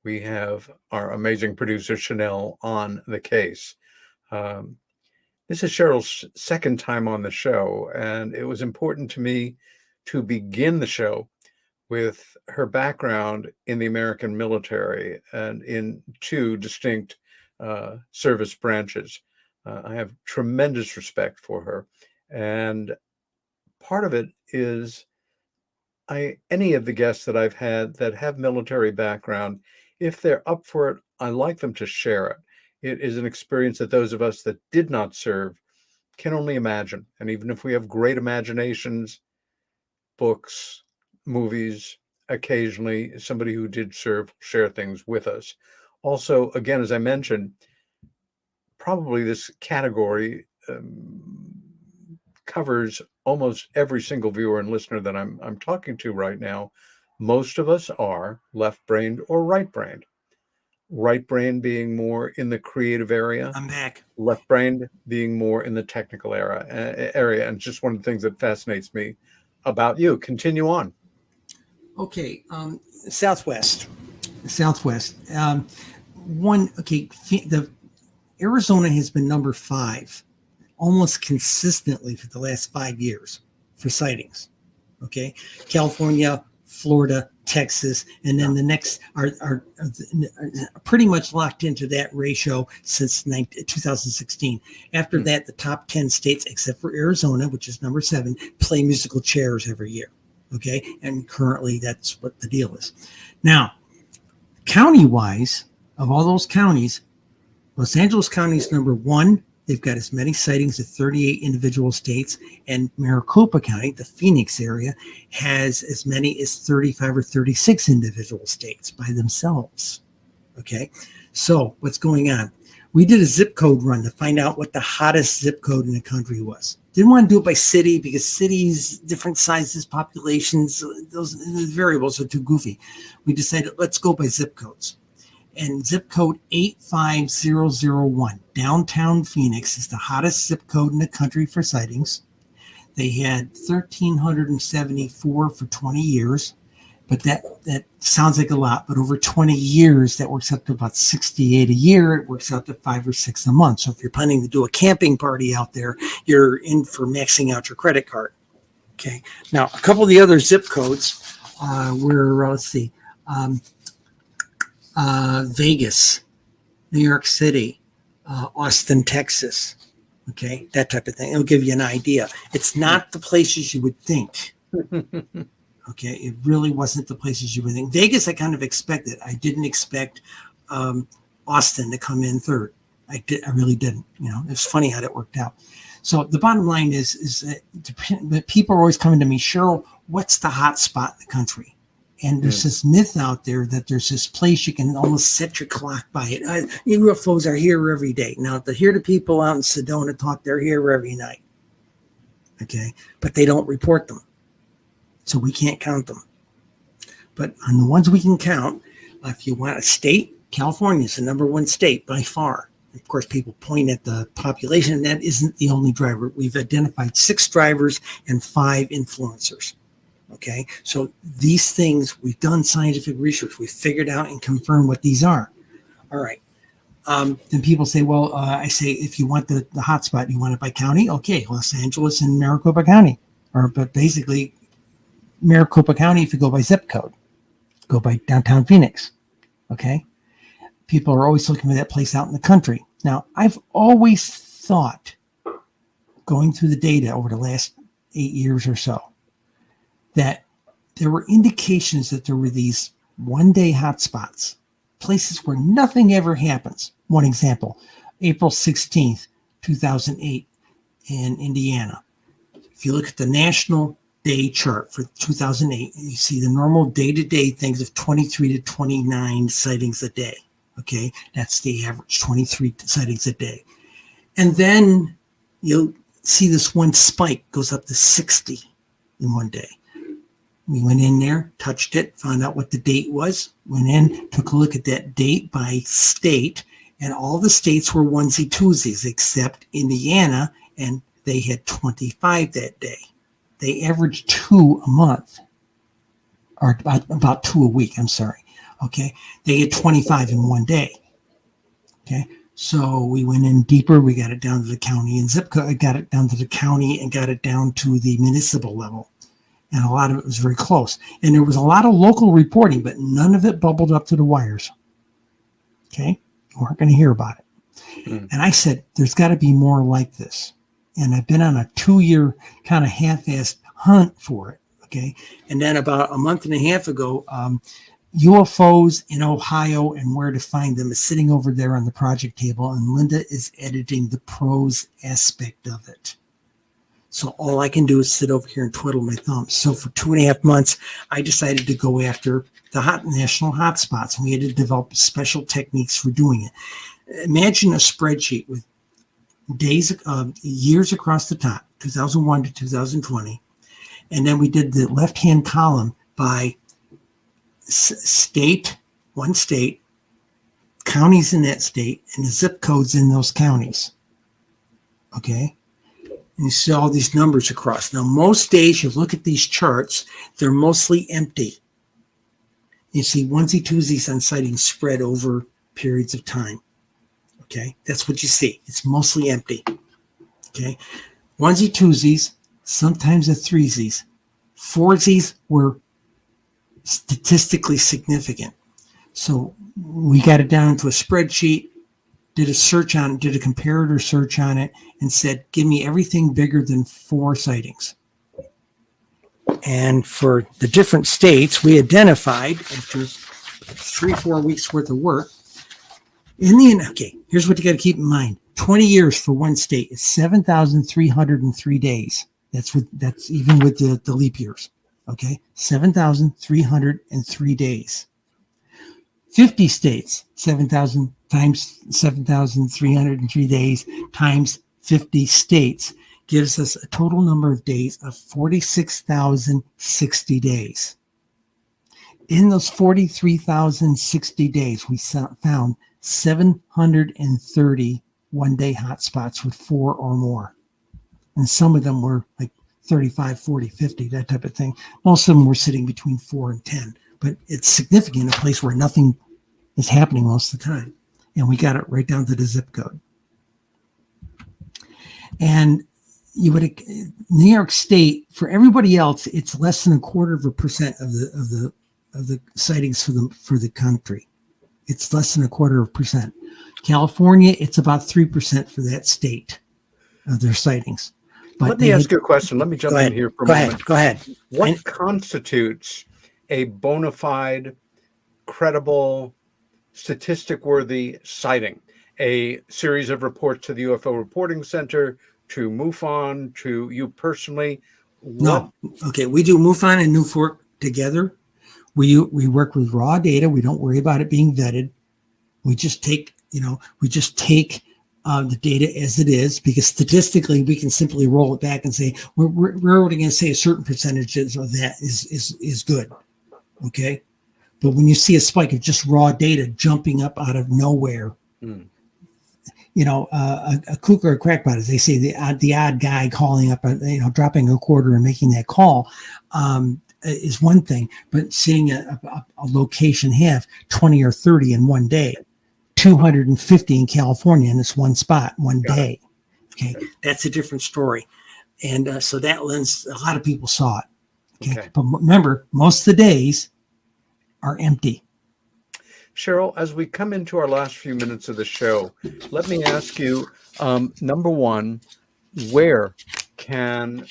we have our amazing producer, Chanel, on the case. This is Cheryl's second time on the show, and it was important to me to begin the show with her background in the American military and in two distinct service branches. I have tremendous respect for her, and part of it is any of the guests that I've had that have military background, if they're up for it, I like them to share it. It is an experience that those of us that did not serve can only imagine. And even if we have great imaginations, books, movies, occasionally somebody who did serve share things with us. Also, again, as I mentioned, probably this category covers almost every single viewer and listener that I'm talking to right now. Most of us are left-brained or right-brained. Right brain being more in the creative area. I'm back. Left brain being more in the technical area. And just one of the things that fascinates me about you. Continue on. Okay. Southwest. The Arizona has been number 5 almost consistently for the last 5 years for sightings. Okay. California, Florida, Texas, and then the next are pretty much locked into that ratio since 2016. After that, the top 10 states, except for Arizona, which is number 7, play musical chairs every year. Okay, and currently that's what the deal is. Now, county-wise, of all those counties, Los Angeles County is number 1. They've got as many sightings as 38 individual states, and Maricopa County, the Phoenix area, has as many as 35 or 36 individual states by themselves. Okay, so what's going on? We did a zip code run to find out what the hottest zip code in the country was. Didn't want to do it by city because cities, different sizes, populations, those variables are too goofy. We decided let's go by zip codes. And zip code 85001, downtown Phoenix, is the hottest zip code in the country for sightings. They had 1,374 for 20 years, but that sounds like a lot. But over 20 years, that works out to about 68 a year. It works out to 5 or 6 a month. So if you're planning to do a camping party out there, you're in for maxing out your credit card. Okay. Now, a couple of the other zip codes were, let's see, Vegas, New York City, Austin, Texas. Okay, that type of thing. It'll give you an idea. It's not the places you would think. Okay, it really wasn't the places you would think. Vegas, I kind of expected. I didn't expect Austin to come in third. I really didn't. It's funny how that worked out. So the bottom line is that people are always coming to me, Cheryl, what's the hot spot in the country? And there's this myth out there that there's this place you can almost set your clock by it. UFOs are here every day. Now, to hear the people out in Sedona talk, they're here every night. Okay, but they don't report them. So we can't count them. But on the ones we can count, if you want a state, California is the number one state by far. Of course, people point at the population, and that isn't the only driver. We've identified 6 drivers and 5 influencers. Okay, so these things, we've done scientific research. We've figured out and confirmed what these are. All right. Then people say, well, I say, if you want the hot spot, you want it by county? Okay, Los Angeles and Maricopa County. But basically, Maricopa County, if you go by zip code, go by downtown Phoenix. Okay. People are always looking for that place out in the country. Now, I've always thought, going through the data over the last 8 years or so, that there were indications that there were these one-day hotspots, places where nothing ever happens. One example, April 16th, 2008 in Indiana. If you look at the national day chart for 2008, you see the normal day-to-day things of 23 to 29 sightings a day. Okay, that's the average, 23 sightings a day. And then you'll see this one spike goes up to 60 in one day. We went in there, touched it, found out what the date was, went in, took a look at that date by state, and all the states were onesie-twosies except Indiana, and they had 25 that day. They averaged 2 a month, or about 2 a week, I'm sorry. Okay, they had 25 in one day. Okay, so we went in deeper. We got it down to the county and zip code. Got it down to the county and got it down to the municipal level. And a lot of it was very close. And there was a lot of local reporting, but none of it bubbled up to the wires. Okay, you weren't going to hear about it. And I said, there's got to be more like this. And I've been on a 2-year kind of half-assed hunt for it. Okay, and then about a month and a half ago, UFOs in Ohio and where to find them is sitting over there on the project table, and Linda is editing the prose aspect of it. So all I can do is sit over here and twiddle my thumbs. So for 2.5 months, I decided to go after the national hotspots, and we had to develop special techniques for doing it. Imagine a spreadsheet with days, years across the top, 2001 to 2020, and then we did the left-hand column by state, one state, counties in that state, and the zip codes in those counties. Okay. And you see all these numbers across. Now, most days you look at these charts, they're mostly empty. You see onesie-twosies on sightings spread over periods of time. Okay. That's what you see. It's mostly empty. Okay. Onesie-twosies, sometimes the threesies. Foursies were statistically significant. So we got it down to a spreadsheet, did a search on it, did a comparator search on it, and said, give me everything bigger than 4 sightings. And for the different states, we identified, after 3-4 weeks worth of work, okay, here's what you got to keep in mind. 20 years for one state is 7,303 days. That's even with the leap years. Okay, 7,303 days. 50 states, 7,000 times 7,303 days times 50 states gives us a total number of days of 46,060 days. In those 43,060 days, we found 730 one-day hotspots with 4 or more. And some of them were like 35, 40, 50, that type of thing. Most of them were sitting between 4 and 10. But it's significant, a place where nothing is happening most of the time. And we got it right down to the zip code. And you would, New York State, for everybody else, it's less than 0.25% of the sightings for the country. It's less than 0.25%. California, it's about 3% for that state. of their sightings. But let me ask you a question. Let me jump in here for a moment. Go ahead. What constitutes a bona fide, credible, statistic-worthy sighting? A series of reports to the UFO Reporting Center, to MUFON, to you personally? No. Okay, we do MUFON and NUFORC together. We work with raw data. We don't worry about it being vetted. We just take the data as it is, because statistically we can simply roll it back and say we're only going to say a certain percentages of that is good. Okay, but when you see a spike of just raw data jumping up out of nowhere, a kook or a crackpot, as they say, the odd guy calling up, dropping a quarter and making that call, is one thing. But seeing a location have 20 or 30 in one day, 250 in California in this one spot, one day. Okay, that's a different story. And so that lens, a lot of people saw it. Okay. But remember, most of the days are empty. Cheryl, as we come into our last few minutes of the show, let me ask you, number one, where can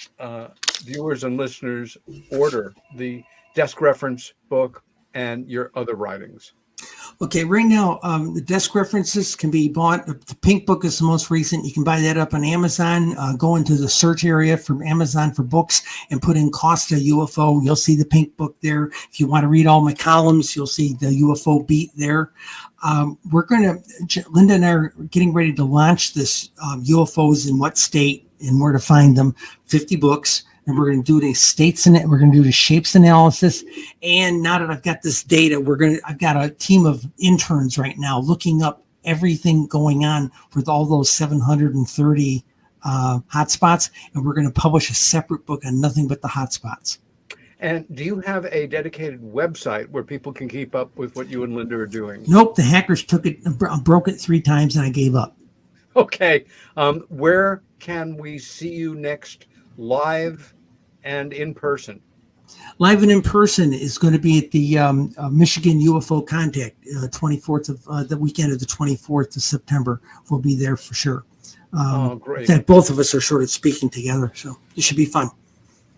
viewers and listeners order the Desk Reference book and your other writings? Okay, right now, the desk references can be bought. The pink book is the most recent. You can buy that up on Amazon. Go into the search area from Amazon for books and put in Costa UFO. You'll see the pink book there. If you want to read all my columns, you'll see the UFO beat there. Linda and I are getting ready to launch this UFOs in what state and where to find them, 50 books. And we're going to do the states in it. We're going to do the shapes analysis. And now that I've got this data, I've got a team of interns right now looking up everything going on with all those 730 hotspots. And we're going to publish a separate book on nothing but the hotspots. And do you have a dedicated website where people can keep up with what you and Linda are doing? Nope. The hackers took it, broke it 3 times, and I gave up. Okay. Where can we see you next, live and in person? Live and in person is going to be at the Michigan UFO Contact, 24th of the weekend of the 24th of September. We'll be there for sure. Great! In fact, both of us are sort of speaking together, so it should be fun.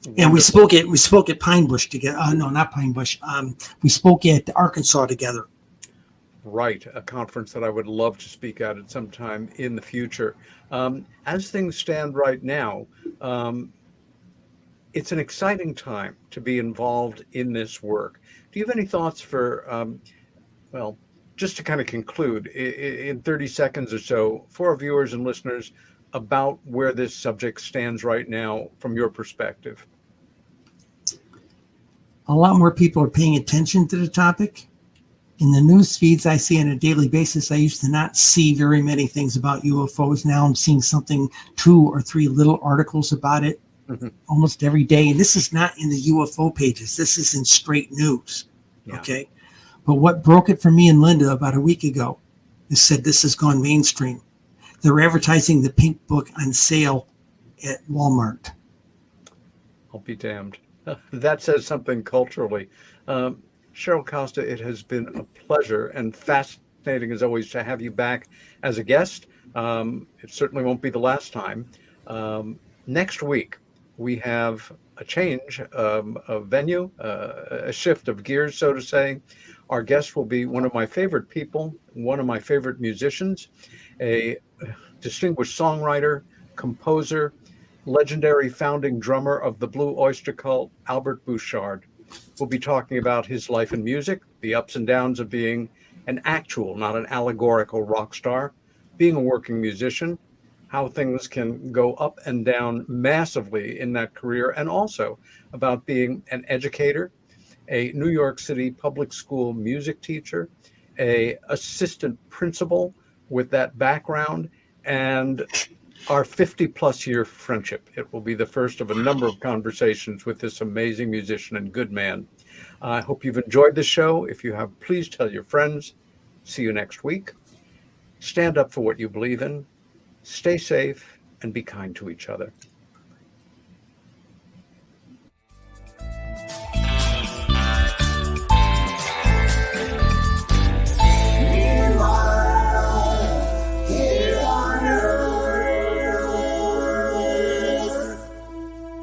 Wonderful. And we spoke at Pine Bush together. No, not Pine Bush. We spoke at Arkansas together. Right, a conference that I would love to speak at some time in the future. As things stand right now, it's an exciting time to be involved in this work. Do you have any thoughts for, just to kind of conclude in 30 seconds or so for our viewers and listeners about where this subject stands right now from your perspective? A lot more people are paying attention to the topic. In the news feeds I see on a daily basis, I used to not see very many things about UFOs. Now I'm seeing 2 or 3 little articles about it almost every day. And this is not in the UFO pages. This is in straight news. Yeah. Okay. But what broke it for me and Linda about a week ago is said this has gone mainstream. They're advertising the pink book on sale at Walmart. I'll be damned. That says something culturally. Cheryl Costa, it has been a pleasure and fascinating as always to have you back as a guest. It certainly won't be the last time. Next week, we have a change of venue, a shift of gears, so to say. Our guest will be one of my favorite people, one of my favorite musicians, a distinguished songwriter, composer, legendary founding drummer of the Blue Oyster Cult, Albert Bouchard. We'll be talking about his life in music, the ups and downs of being an actual, not an allegorical rock star, being a working musician, how things can go up and down massively in that career, and also about being an educator, a New York City public school music teacher, a assistant principal with that background, and our 50-plus year friendship. It will be the first of a number of conversations with this amazing musician and good man. I hope you've enjoyed the show. If you have, please tell your friends. See you next week. Stand up for what you believe in. Stay safe and be kind to each other.